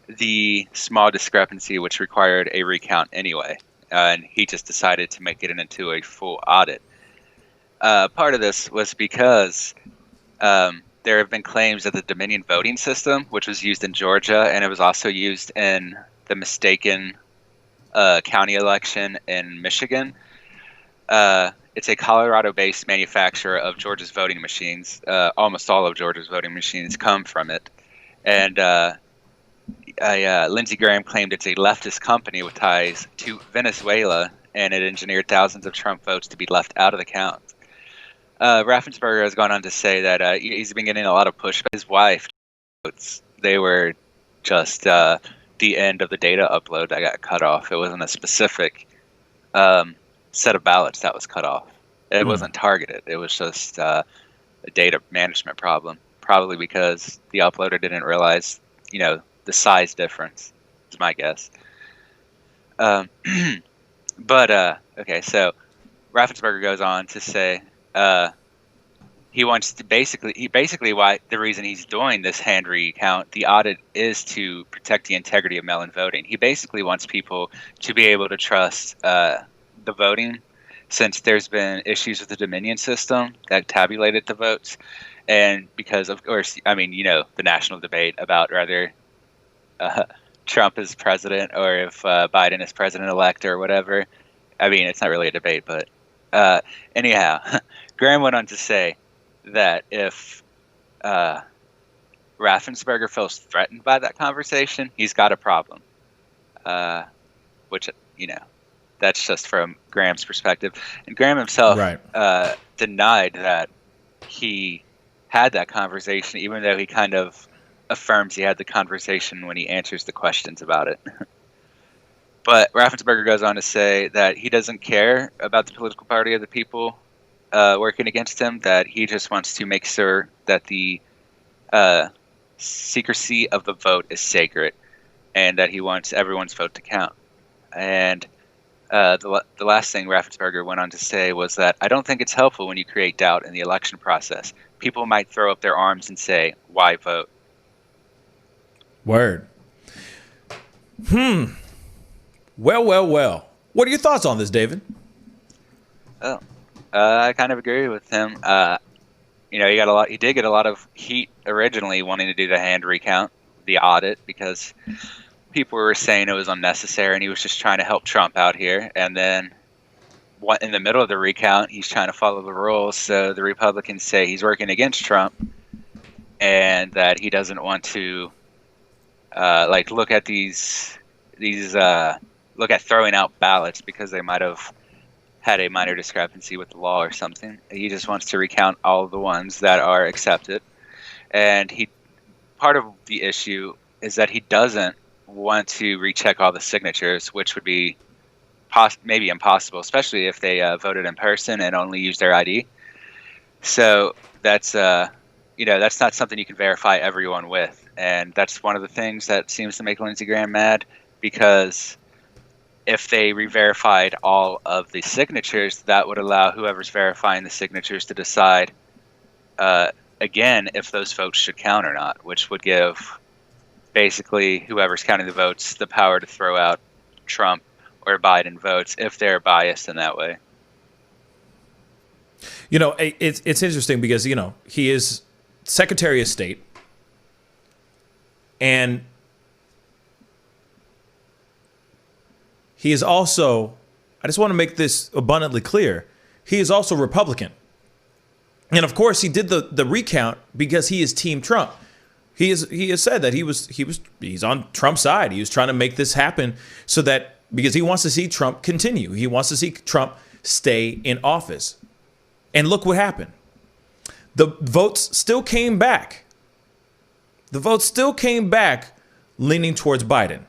the small discrepancy which required a recount anyway. And he just decided to make it into a full audit. Part of this was because there have been claims that the Dominion voting system, which was used in Georgia, and it was also used in the mistaken county election in Michigan. It's a Colorado-based manufacturer of Georgia's voting machines. Almost all of Georgia's voting machines come from it. And Lindsey Graham claimed it's a leftist company with ties to Venezuela, and it engineered thousands of Trump votes to be left out of the count. Raffensperger has gone on to say that he's been getting a lot of pushback. His wife votes, they were just the end of the data upload that got cut off. It wasn't a specific set of ballots that was cut off. It wasn't targeted. It was just a data management problem, probably because the uploader didn't realize, the size difference, is my guess. Okay, so Raffensperger goes on to say he wants to basically why the reason he's doing this hand recount, the audit, is to protect the integrity of mail-in voting. He basically wants people to be able to trust the voting, since there's been issues with the Dominion system that tabulated the votes, and because of course, the national debate about whether Trump is president or if Biden is president-elect or whatever. It's not really a debate, but anyhow, Graham went on to say that if Raffensperger feels threatened by that conversation, he's got a problem. Which, that's just from Graham's perspective. And Graham himself denied that he had that conversation, even though he kind of affirms he had the conversation when he answers the questions about it. But Raffensperger goes on to say that he doesn't care about the political party of the people working against him, that he just wants to make sure that the secrecy of the vote is sacred, and that he wants everyone's vote to count. And the last thing Raffensperger went on to say was that, I don't think it's helpful when you create doubt in the election process. People might throw up their arms and say, why vote? Word. Well. What are your thoughts on this, David? Oh, I kind of agree with him. He did get a lot of heat originally wanting to do the hand recount, the audit, because people were saying it was unnecessary and he was just trying to help Trump out here. And then in the middle of the recount, he's trying to follow the rules. So the Republicans say he's working against Trump and that he doesn't want to look at look at throwing out ballots because they might have had a minor discrepancy with the law or something. He just wants to recount all of the ones that are accepted. And part of the issue is that he doesn't want to recheck all the signatures, which would be maybe impossible, especially if they voted in person and only used their ID. So that's that's not something you can verify everyone with. And that's one of the things that seems to make Lindsey Graham mad, because if they re-verified all of the signatures, that would allow whoever's verifying the signatures to decide again if those votes should count or not, which would give basically whoever's counting the votes the power to throw out Trump or Biden votes if they're biased in that way. It's interesting because, he is Secretary of State, and he is also, I just want to make this abundantly clear, he is also Republican. And of course he did the recount because he is Team Trump. He has said that he's on Trump's side. He was trying to make this happen so that, because he wants to see Trump continue. He wants to see Trump stay in office. And look what happened. The votes still came back. The votes still came back leaning towards Biden.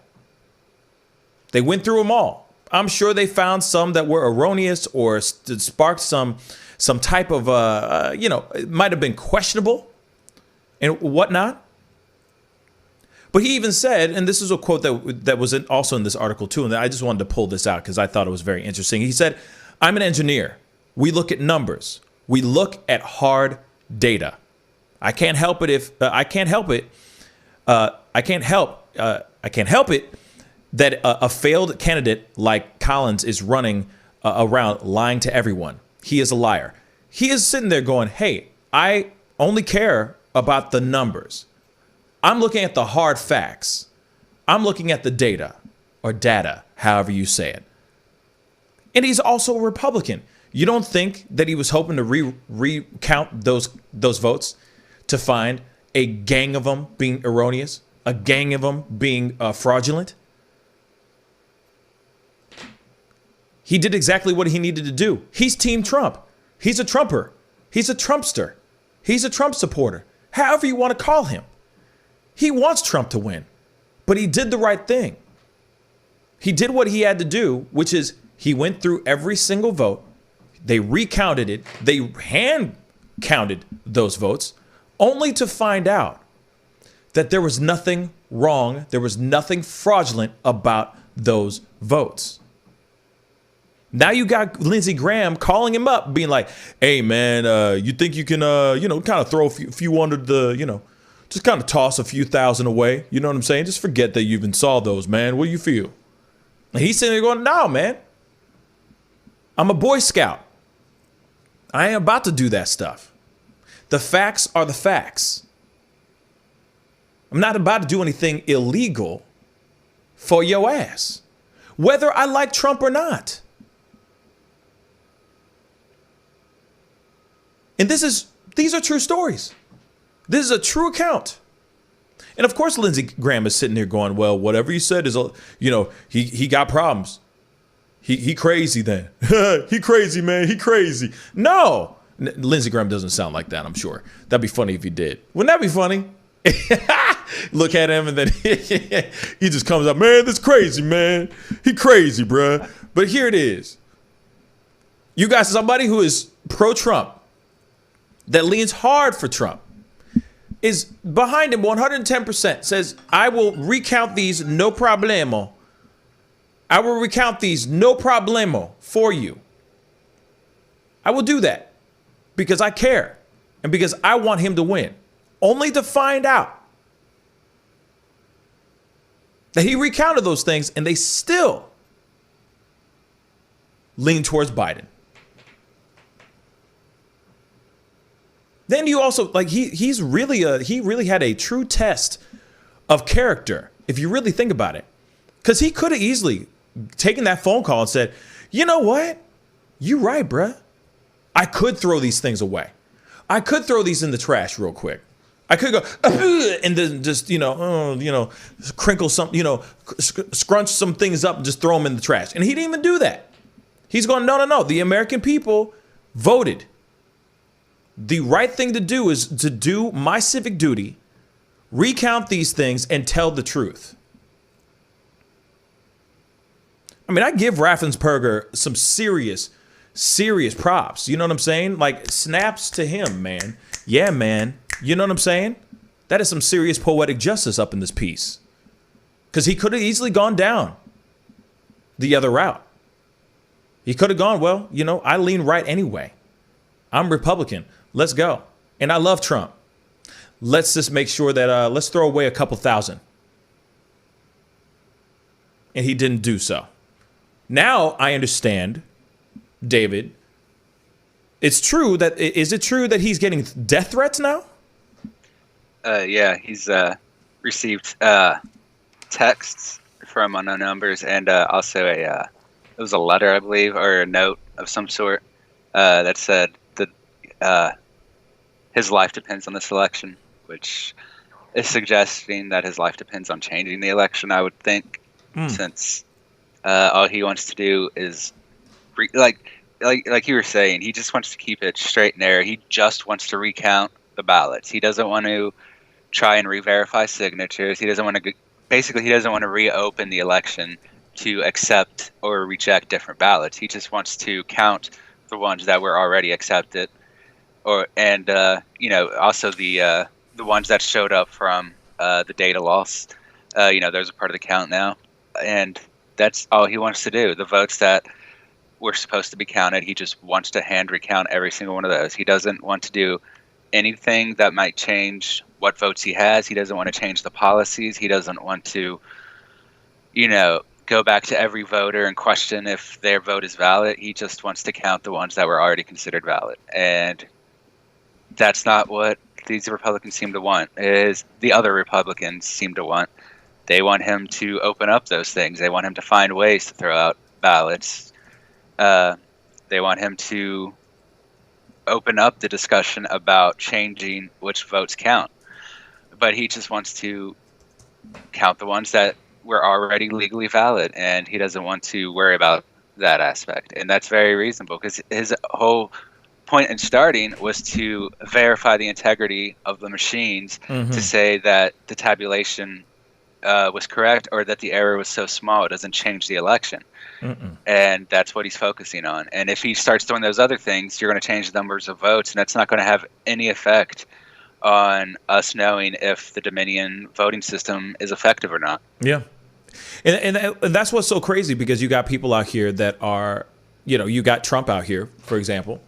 They went through them all. I'm sure they found some that were erroneous or sparked some type of, it might have been questionable and whatnot. But he even said, and this is a quote that was also in this article too, and I just wanted to pull this out because I thought it was very interesting. He said, "I'm an engineer. We look at numbers. We look at hard data. I can't help it that a failed candidate like Collins is running around lying to everyone. He is a liar." He is sitting there going, hey, I only care about the numbers. I'm looking at the hard facts. I'm looking at the data, or data, however you say it. And he's also a Republican. You don't think that he was hoping to recount those votes to find a gang of them being erroneous? a gang of them being fraudulent. He did exactly what he needed to do. He's Team Trump. He's a Trumper. He's a Trumpster. He's a Trump supporter. However you want to call him. He wants Trump to win. But he did the right thing. He did what he had to do, which is he went through every single vote. They recounted it. They hand counted those votes, only to find out that there was nothing wrong. There was nothing fraudulent about those votes. Now you got Lindsey Graham calling him up, being like, hey, man, you think you can, kind of throw a few under the, just kind of toss a few thousand away. You know what I'm saying? Just forget that you even saw those, man. What do you feel? And he's sitting there going, no, man. I'm a Boy Scout. I ain't about to do that stuff. The facts are the facts. I'm not about to do anything illegal for your ass, whether I like Trump or not. And these are true stories. This is a true account. And of course, Lindsey Graham is sitting there going, well, whatever you said is, he got problems. He crazy then. He crazy, man. He crazy. No, Lindsey Graham doesn't sound like that, I'm sure. That'd be funny if he did. Wouldn't that be funny? Look at him and then he just comes up, man, this crazy, man. He crazy, bruh. But here it is. You got somebody who is pro-Trump, that leans hard for Trump, is behind him 110%, says, I will recount these no problemo. I will recount these no problemo for you. I will do that because I care and because I want him to win, only to find out that he recounted those things and they still lean towards Biden. Then you also, like, he really had a true test of character, if you really think about it. Because he could have easily taken that phone call and said, you know what? You right, bruh. I could throw these things away. I could throw these in the trash real quick. I could go, and then just, crinkle some, scrunch some things up and just throw them in the trash. And he didn't even do that. He's going, no. The American people voted. The right thing to do is to do my civic duty, recount these things, and tell the truth. I mean, I give Raffensperger some serious props. You know what I'm saying? Like, snaps to him, man. Yeah, man. You know what I'm saying? That is some serious poetic justice up in this piece. Because he could have easily gone down the other route. He could have gone, well, I lean right anyway. I'm Republican. Let's go. And I love Trump. Let's just make sure that, let's throw away a couple thousand. And he didn't do so. Now I understand, David. It's true that, is it true that he's getting death threats now? Yeah, he's received texts from unknown numbers and also it was a letter, I believe, or a note of some sort that said that his life depends on this election, which is suggesting that his life depends on changing the election, I would think, since all he wants to do is, like you were saying, he just wants to keep it straight and narrow. He just wants to recount the ballots. He doesn't want to try and re-verify signatures. He doesn't want to, basically, he doesn't want to reopen the election to accept or reject different ballots. He just wants to count the ones that were already accepted, and also the ones that showed up from the data loss. Those are part of the count now, and that's all he wants to do. The votes that were supposed to be counted, he just wants to hand recount every single one of those. He doesn't want to do anything that might change what votes he has. He doesn't want to change the policies. He doesn't want to, go back to every voter and question if their vote is valid. He just wants to count the ones that were already considered valid. And that's not what these Republicans seem to want, is the other Republicans seem to want. They want him to open up those things. They want him to find ways to throw out ballots. They want him to open up the discussion about changing which votes count. But he just wants to count the ones that were already legally valid, and he doesn't want to worry about that aspect. And that's very reasonable, because his whole point in starting was to verify the integrity of the machines, to say that the tabulation was correct, or that the error was so small it doesn't change the election. And that's what he's focusing on. And if he starts doing those other things, you're going to change the numbers of votes, and that's not going to have any effect on us knowing if the Dominion voting system is effective or not. Yeah. And that's what's so crazy, because you got people out here that are, you got Trump out here, for example,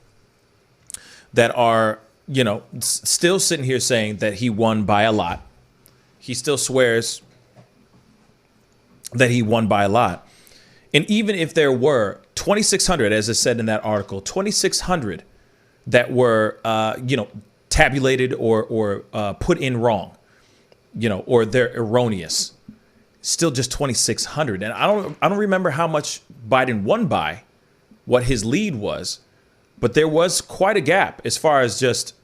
that are, still sitting here saying that he won by a lot. He still swears that he won by a lot. And even if there were 2,600, as it said in that article, 2,600 that were, tabulated or put in wrong, or they're erroneous, still just 2,600. And I don't remember how much Biden won by, what his lead was, but there was quite a gap as far as just,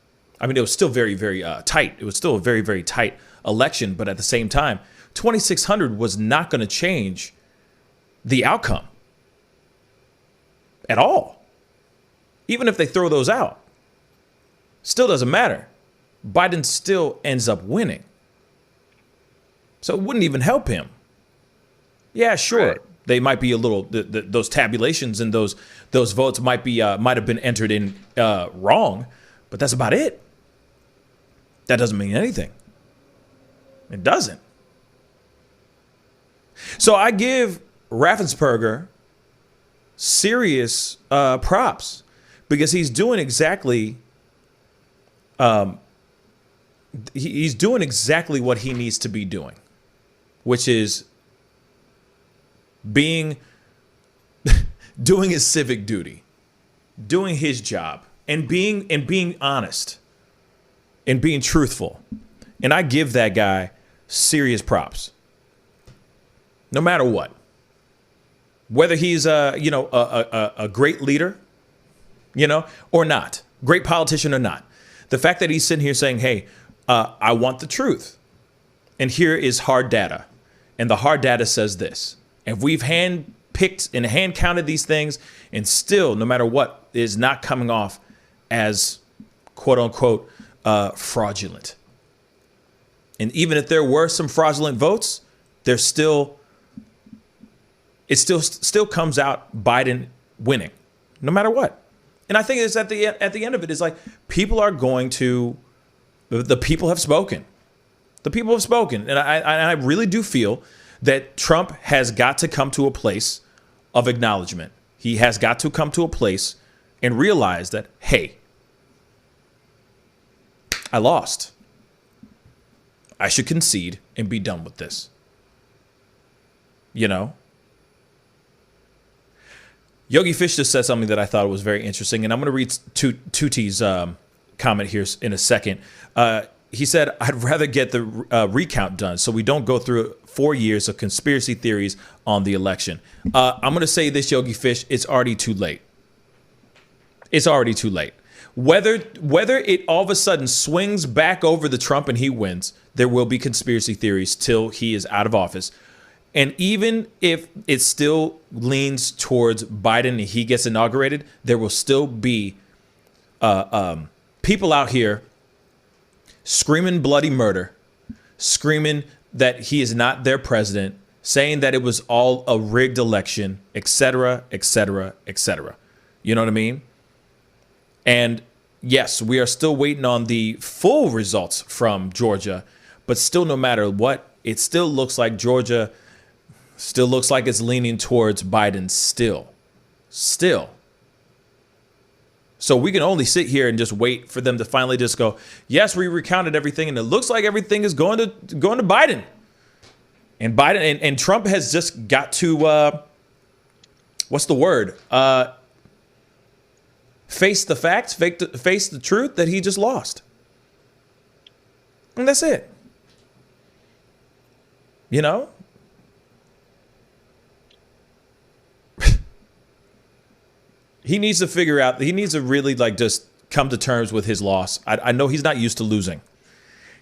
it was still very, very tight. It was still a very, very tight election. But at the same time, 2,600 was not going to change the outcome at all. Even if they throw those out, still doesn't matter. Biden still ends up winning. So it wouldn't even help him. Yeah, sure. Right. They might be a little, those tabulations and those votes might have been entered in wrong, but that's about it. That doesn't mean anything. It doesn't. So I give Raffensperger serious props, because he's doing exactly he's doing exactly what he needs to be doing, which is doing his civic duty, doing his job, and being honest and being truthful. And I give that guy serious props, no matter what. Whether he's a great leader, or not, great politician or not. The fact that he's sitting here saying, hey, I want the truth, and here is hard data, and the hard data says this. And we've hand-picked and hand-counted these things, and still, no matter what, is not coming off as quote-unquote fraudulent. And even if there were some fraudulent votes, it still comes out Biden winning, no matter what. And I think it's at the end of it is like, people are going to, the people have spoken. The people have spoken. And I really do feel that Trump has got to come to a place of acknowledgement. He has got to come to a place and realize that, hey, I lost. I should concede and be done with this. Yogi Fish just said something that I thought was very interesting, and I'm going to read Tuti's comment here in a second. He said, I'd rather get the recount done so we don't go through 4 years of conspiracy theories on the election. I'm going to say this, Yogi Fish, it's already too late. It's already too late. Whether it all of a sudden swings back over to Trump and he wins, there will be conspiracy theories till he is out of office. And even if it still leans towards Biden and he gets inaugurated, there will still be people out here screaming bloody murder, screaming that he is not their president, saying that it was all a rigged election, et cetera, et cetera, et cetera. You know what I mean? And yes, we are still waiting on the full results from Georgia, but still, no matter what, it still looks like Georgia still looks like it's leaning towards Biden still. So we can only sit here and just wait for them to finally just go, yes, we recounted everything, and it looks like everything is going to Biden. And Biden and Trump has just got to what's the word? Face the facts, face the truth that he just lost. And that's it. He needs to figure out, he needs to really just come to terms with his loss. I know he's not used to losing.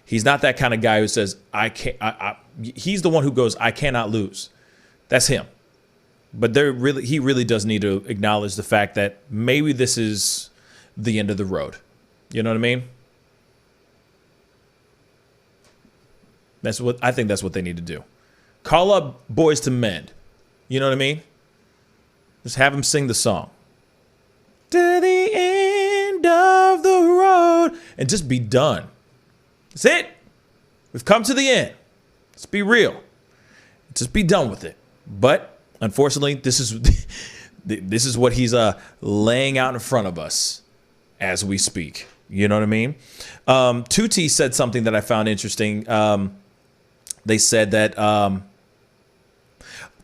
He's not that kind of guy who says, he's the one who goes, I cannot lose. That's him. But he really does need to acknowledge the fact that maybe this is the end of the road. You know what I mean? I think that's what they need to do. Call up Boys to Men. You know what I mean? Just have them sing the song. To the end of the road. And just be done. That's it. We've come to the end. Let's be real. Just be done with it. But unfortunately, this is what he's laying out in front of us as we speak. You know what I mean? 2T said something that I found interesting. They said that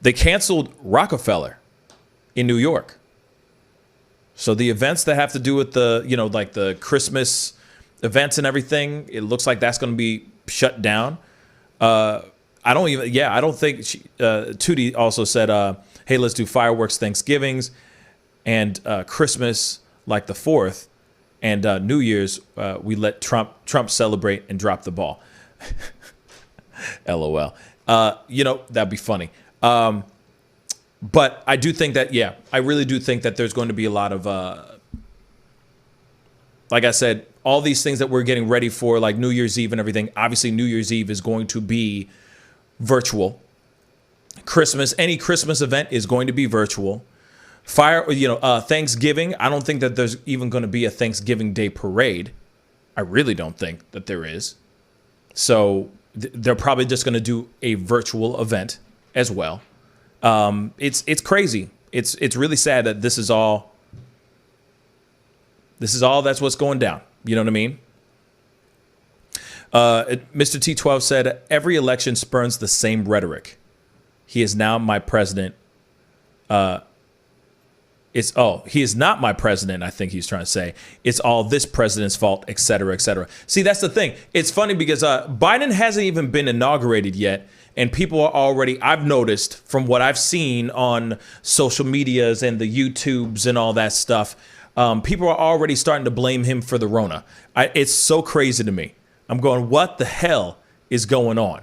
they canceled Rockefeller in New York. So the events that have to do with like the Christmas events and everything, it looks like that's going to be shut down. I don't think 2D also said, hey, let's do fireworks Thanksgivings and Christmas like the 4th and New Year's. We let Trump celebrate and drop the ball. LOL. That'd be funny. But I do think that, I really do think that there's going to be a lot of, like I said, all these things that we're getting ready for, like New Year's Eve and everything. Obviously, New Year's Eve is going to be virtual. Any Christmas event is going to be virtual. Thanksgiving, I don't think that there's even going to be a Thanksgiving Day parade. I really don't think that there is. So they're probably just going to do a virtual event as well. It's crazy. It's really sad that this is all that's what's going down. You know what I mean? Mr. T12 said, every election spurns the same rhetoric. He is now my president. He is not my president, I think he's trying to say. It's all this president's fault, et cetera, et cetera. See, that's the thing. It's funny because Biden hasn't even been inaugurated yet. And people are already, I've noticed from what I've seen on social medias and the YouTubes and all that stuff, people are already starting to blame him for the Rona. It's so crazy to me. I'm going, what the hell is going on?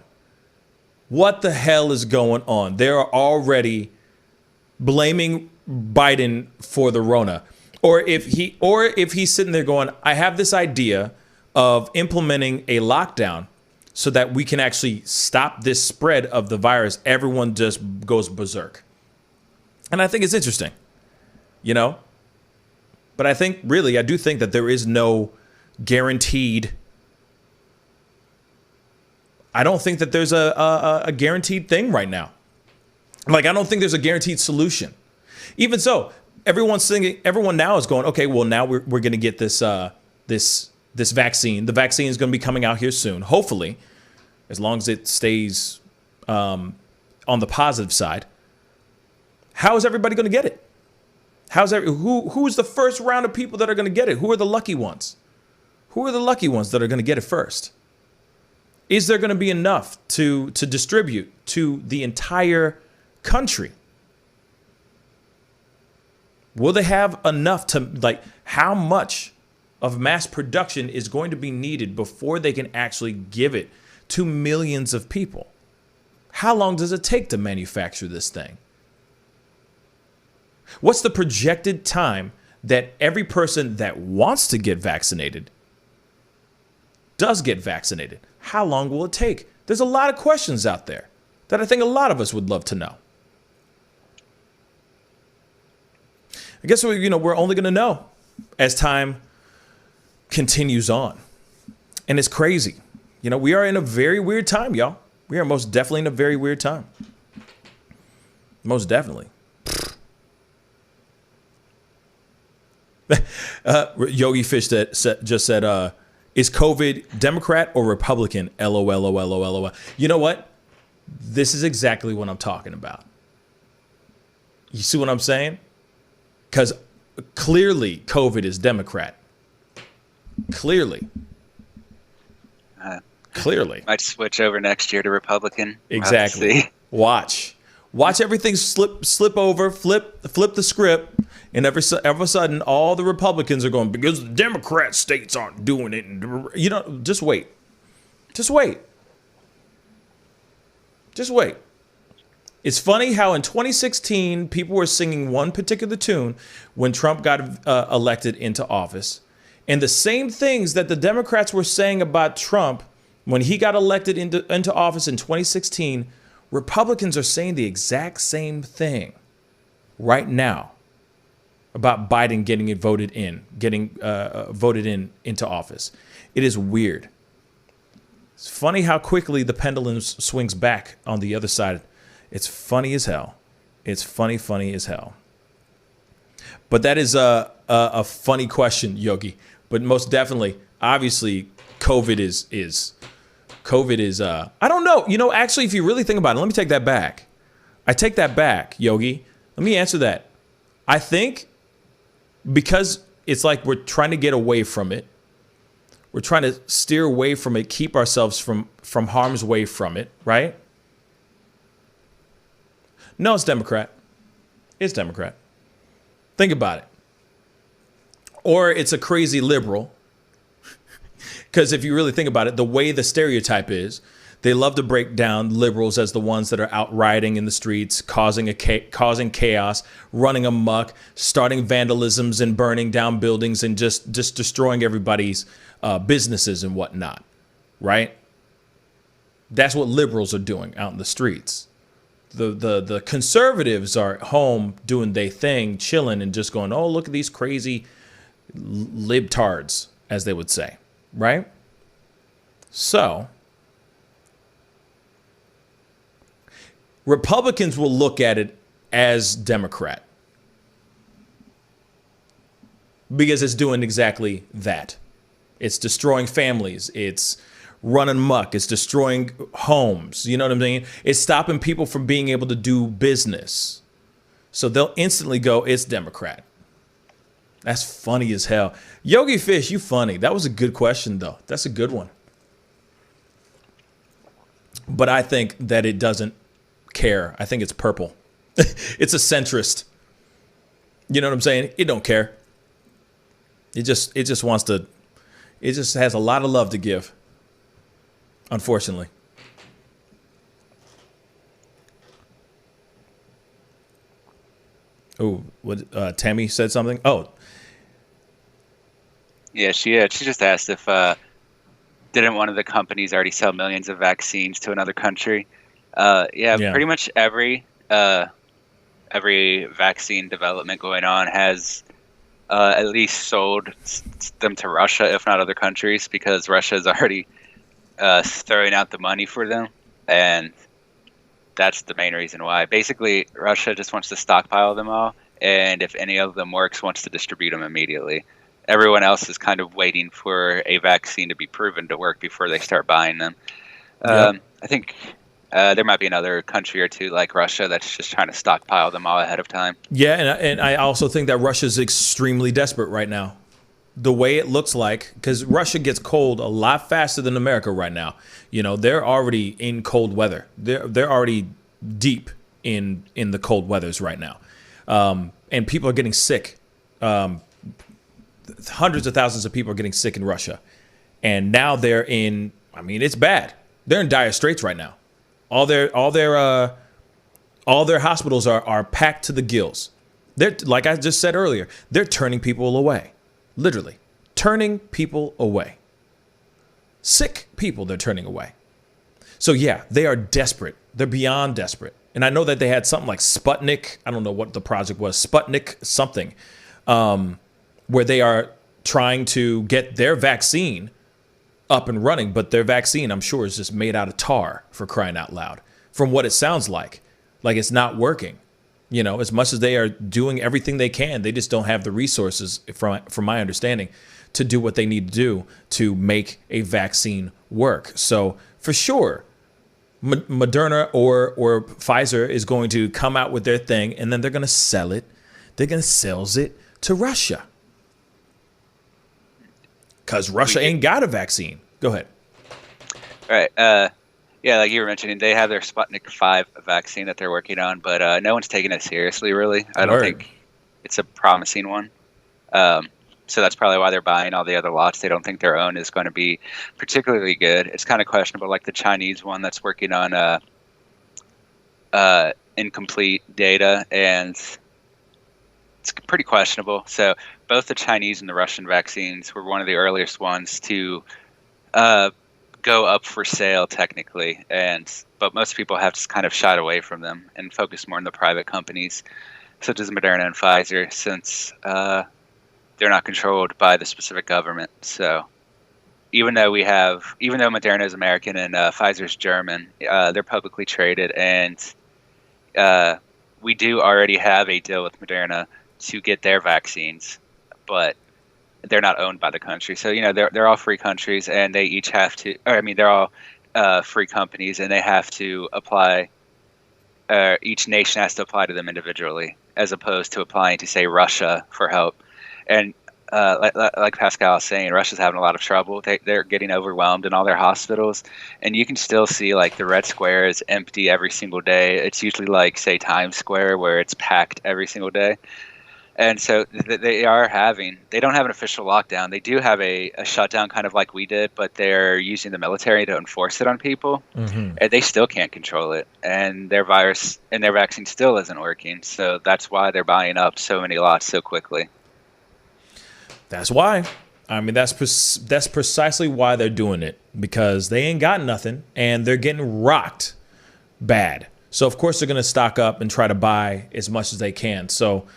What the hell is going on? They're already blaming Biden for the Rona. Or if he's sitting there going, I have this idea of implementing a lockdown so that we can actually stop this spread of the virus. Everyone just goes berserk. And I think it's interesting, But I do think that there is no guaranteed. I don't think that there's a guaranteed thing right now. Like, I don't think there's a guaranteed solution. Even so, everyone now is going, okay, well, now we're going to get this vaccine. The vaccine is going to be coming out here soon, hopefully, as long as it stays on the positive side. How is everybody going to get it? Who's the first round of people that are going to get it? Who are the lucky ones? Who are the lucky ones that are going to get it first? Is there going to be enough to distribute to the entire country? Will they have enough to, how much of mass production is going to be needed before they can actually give it to millions of people? How long does it take to manufacture this thing? What's the projected time that every person that wants to get vaccinated does get vaccinated? How long will it take? There's a lot of questions out there that I think a lot of us would love to know. I guess we're only going to know as time continues on. And it's crazy. We are in a very weird time, y'all. We are most definitely in a very weird time. Most definitely. Yogi Fish just said, is COVID Democrat or Republican? LOL. You know what? This is exactly what I'm talking about. You see what I'm saying? Because clearly COVID is Democrat. Clearly. Might switch over next year to Republican. Exactly. Watch everything slip over, flip the script, and all of a sudden all the Republicans are going, because the Democrat states aren't doing it. Just wait. Just wait. It's funny how in 2016, people were singing one particular tune when Trump got elected into office. And the same things that the Democrats were saying about Trump when he got elected into office in 2016, Republicans are saying the exact same thing right now about Biden getting voted in into office. It is weird. It's funny how quickly the pendulum swings back on the other side. It's funny as hell. It's funny as hell. But that is a funny question, Yogi. But most definitely, obviously, COVID is I don't know. You know, actually, if you really think about it, let me take that back. I take that back, Yogi. Let me answer that. I think because it's like we're trying to get away from it. We're trying to steer away from it, keep ourselves from harm's way from it, right? No, it's Democrat. It's Democrat. Think about it. Or it's a crazy liberal. Because if you really think about it, the way the stereotype is, they love to break down liberals as the ones that are out rioting in the streets, causing chaos, running amok, starting vandalisms and burning down buildings and just destroying everybody's businesses and whatnot, right? That's what liberals are doing out in the streets. The conservatives are at home doing their thing, chilling and just going, oh, look at these crazy libtards, as they would say, right? So Republicans will look at it as Democrat because it's doing exactly that. It's destroying families. It's running muck. It's destroying homes. You know what I mean? It's stopping people from being able to do business. So they'll instantly go, it's Democrat. That's funny as hell. Yogi Fish, you funny. That was a good question, though. That's a good one. But I think that it doesn't care. I think it's purple. It's a centrist. You know what I'm saying? It don't care. It just wants to. It just has a lot of love to give. Unfortunately. Oh, what? Tammy said something. Oh. Yeah, she just asked if didn't one of the companies already sell millions of vaccines to another country? Yeah, pretty much every vaccine development going on has at least sold them to Russia, if not other countries, because Russia is already throwing out the money for them, and that's the main reason why. Basically, Russia just wants to stockpile them all, and if any of them works, wants to distribute them immediately. Everyone else is kind of waiting for a vaccine to be proven to work before they start buying them. I think there might be another country or two like Russia that's just trying to stockpile them all ahead of time. Yeah, and I also think that Russia's extremely desperate right now. The way it looks like, because Russia gets cold a lot faster than America right now. You know, they're already in cold weather. They're already deep in the cold weathers right now. And people are getting sick. Hundreds of thousands of people are getting sick in Russia. And now they're in, I mean, it's bad. They're in dire straits right now. All their hospitals are packed to the gills. They're, like I just said earlier, they're turning people away. Literally turning people away. Sick people they're turning away. So yeah, they are desperate. They're beyond desperate. And I know that they had something like Sputnik. I don't know what the project was. Sputnik something. Where they are trying to get their vaccine up and running. But their vaccine, I'm sure, is just made out of tar, for crying out loud. From what it sounds like it's not working. You know, as much as they are doing everything they can, they just don't have the resources, from my understanding, to do what they need to do to make a vaccine work. So for sure, Moderna or Pfizer is going to come out with their thing, and then they're going to sell it. They're going to sell it to Russia. Because Russia ain't got a vaccine. Go ahead. All right. Yeah, like you were mentioning, they have their Sputnik 5 vaccine that they're working on, but no one's taking it seriously, really. I don't think it's a promising one. So that's probably why they're buying all the other lots. They don't think their own is going to be particularly good. It's kind of questionable, like the Chinese one that's working on incomplete data, and it's pretty questionable. So both the Chinese and the Russian vaccines were one of the earliest ones to go up for sale technically, but most people have just kind of shied away from them and focused more on the private companies such as Moderna and Pfizer, since they're not controlled by the specific government. So even though Moderna is American and Pfizer is German, they're publicly traded, and we do already have a deal with Moderna to get their vaccines, but they're not owned by the country. So, they're all free countries, and they each have to, they're all free companies, and they have to apply, each nation has to apply to them individually, as opposed to applying to, say, Russia for help. And like Pascal was saying, Russia's having a lot of trouble. They're getting overwhelmed in all their hospitals, and you can still see like the Red Square is empty every single day. It's usually like, say, Times Square, where it's packed every single day. And so they don't have an official lockdown. They do have a shutdown, kind of like we did, but they're using the military to enforce it on people, and they still can't control it. And their virus and their vaccine still isn't working. So that's why they're buying up so many lots so quickly. That's why. That's precisely why they're doing it, because they ain't got nothing and they're getting rocked bad. So of course they're going to stock up and try to buy as much as they can. So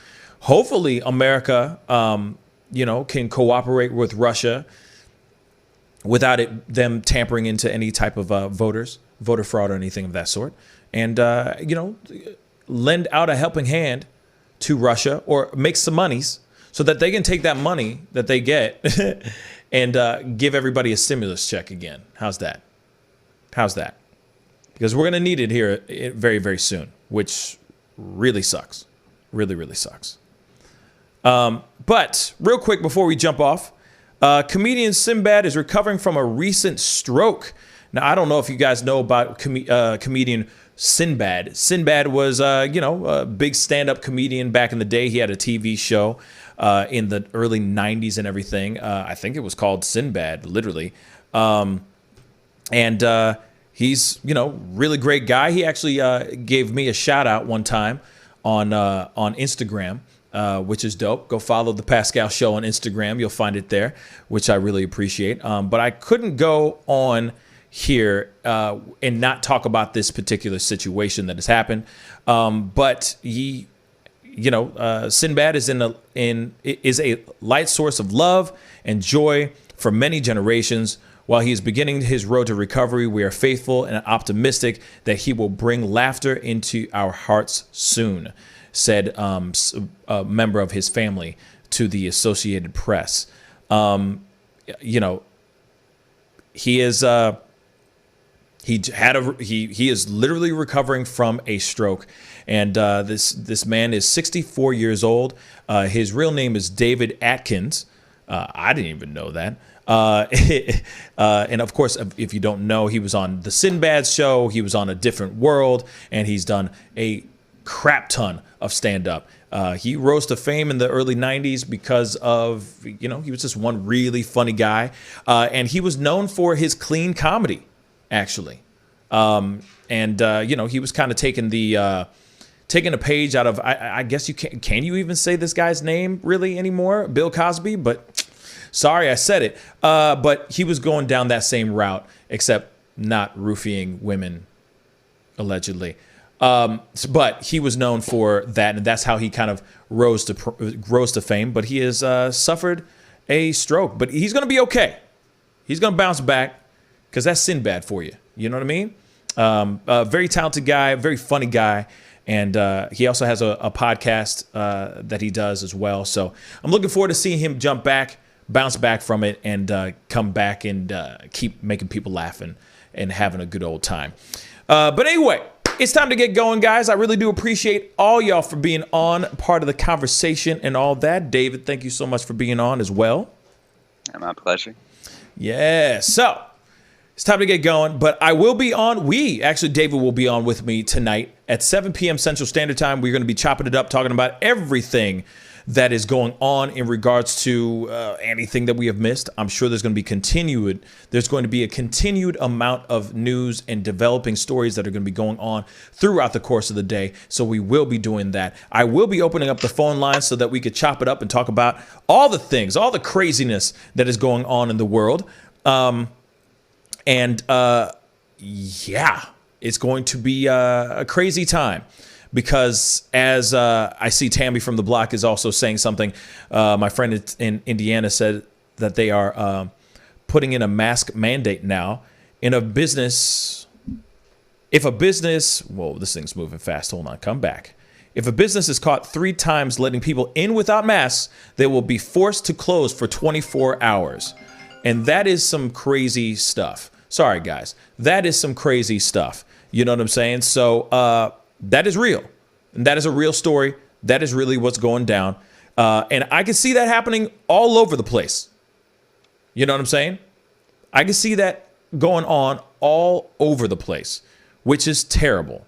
hopefully America, can cooperate with Russia without them tampering into any type of voter fraud or anything of that sort, and lend out a helping hand to Russia, or make some monies, so that they can take that money that they get and give everybody a stimulus check again. How's that? Because we're going to need it here very, very soon, which really sucks. Really, really sucks. But real quick before we jump off, comedian Sinbad is recovering from a recent stroke. Now, I don't know if you guys know about comedian Sinbad. Sinbad was, a big stand-up comedian back in the day. He had a TV show in the early 90s and everything. I think it was called Sinbad, literally. And he's, really great guy. He actually gave me a shout out one time on Instagram, which is dope. Go follow the Pascal Show on Instagram. You'll find it there, which I really appreciate. But I couldn't go on here and not talk about this particular situation that has happened. But he, Sinbad is is a light source of love and joy for many generations. While he is beginning his road to recovery, we are faithful and optimistic that he will bring laughter into our hearts soon, said a member of his family to the Associated Press. He is he is literally recovering from a stroke, and this man is 64 years old. His real name is David Atkins. I didn't even know that. And of course, if you don't know, he was on the Sinbad show. He was on A Different World, and he's done a crap ton of stand-up. He rose to fame in the early 90s because of, he was just one really funny guy. And he was known for his clean comedy, actually. He was kind of taking a page out of, I guess can you even say this guy's name really anymore? Bill Cosby, but sorry, I said it. But he was going down that same route, except not roofing women, allegedly. But he was known for that, and that's how he kind of rose to fame. But he has suffered a stroke, but he's going to be okay. He's going to bounce back, because that's Sinbad for you. You know what I mean? Very talented guy, very funny guy. And he also has a podcast that he does as well. So I'm looking forward to seeing him bounce back from it, and come back and keep making people laughing and having a good old time. But anyway, it's time to get going, guys. I really do appreciate all y'all for being on, part of the conversation and all that. David, thank you so much for being on as well. My pleasure. Yeah, so it's time to get going, but I will be on. David will be on with me tonight at 7 p.m. Central Standard Time. We're going to be chopping it up, talking about everything that is going on in regards to anything that we have missed. I'm sure there's going to be a continued amount of news and developing stories that are going to be going on throughout the course of the day. So we will be doing that. I will be opening up the phone lines so that we could chop it up and talk about all the things, all the craziness that is going on in the world. Yeah, it's going to be a crazy time. Because as I see Tammy from the block is also saying something, my friend in Indiana said that they are putting in a mask mandate now in a business. If a business, whoa, this thing's moving fast. Hold on, come back. If a business is caught 3 times letting people in without masks, they will be forced to close for 24 hours. And that is some crazy stuff. Sorry, guys. That is some crazy stuff. You know what I'm saying? So, that is real. And that is a real story. That is really what's going down. And I can see that happening all over the place. You know what I'm saying? I can see that going on all over the place, which is terrible.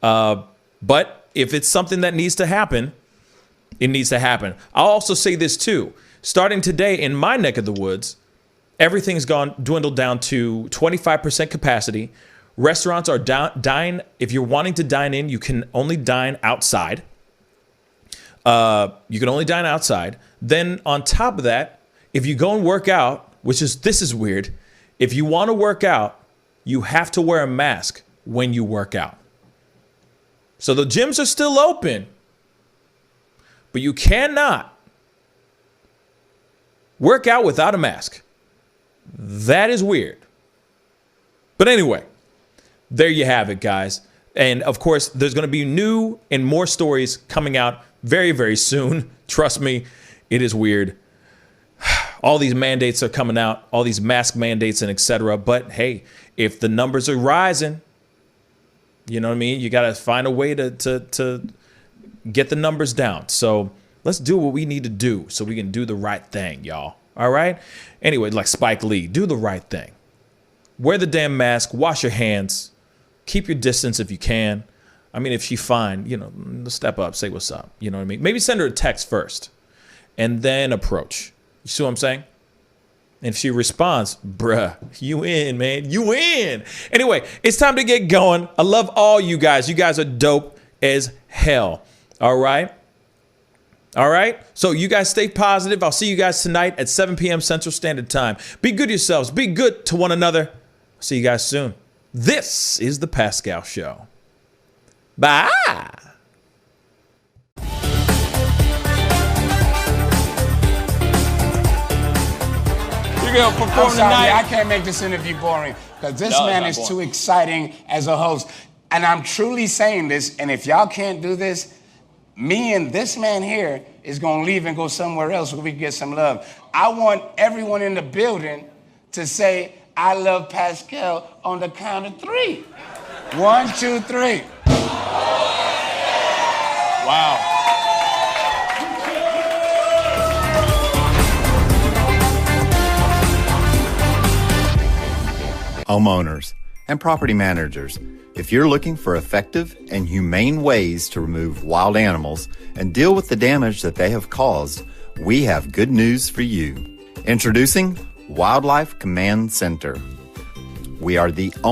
But if it's something that needs to happen, it needs to happen. I'll also say this too. Starting today in my neck of the woods, everything's dwindled down to 25% capacity. Restaurants are dine. If you're wanting to dine in, you can only dine outside. You can only dine outside. Then on top of that, if you go and work out, this is weird. If you want to work out, you have to wear a mask when you work out. So the gyms are still open, but you cannot work out without a mask. That is weird. But anyway, there you have it, guys. And of course, there's going to be new and more stories coming out very, very soon. Trust me, it is weird. All these mandates are coming out, all these mask mandates and etc. But hey, if the numbers are rising, you know what I mean? You got to find a way to get the numbers down. So let's do what we need to do so we can do the right thing, y'all. All right? Anyway, like Spike Lee, do the right thing. Wear the damn mask, wash your hands. Keep your distance if you can. I mean, if she's fine, step up, say what's up. You know what I mean? Maybe send her a text first and then approach. You see what I'm saying? And if she responds, bruh, you in, man. You in. Anyway, it's time to get going. I love all you guys. You guys are dope as hell. All right? All right? So you guys stay positive. I'll see you guys tonight at 7 p.m. Central Standard Time. Be good to yourselves. Be good to one another. See you guys soon. This is the Pascal Show. Bye. You're going to perform tonight. I can't make this interview boring because this man is too exciting as a host. And I'm truly saying this, and if y'all can't do this, me and this man here is going to leave and go somewhere else so we can get some love. I want everyone in the building to say, I love Pascal on the count of 3. 1, 2, 3. Wow. Homeowners and property managers, if you're looking for effective and humane ways to remove wild animals and deal with the damage that they have caused, we have good news for you. Introducing Wildlife Command Center. We are the only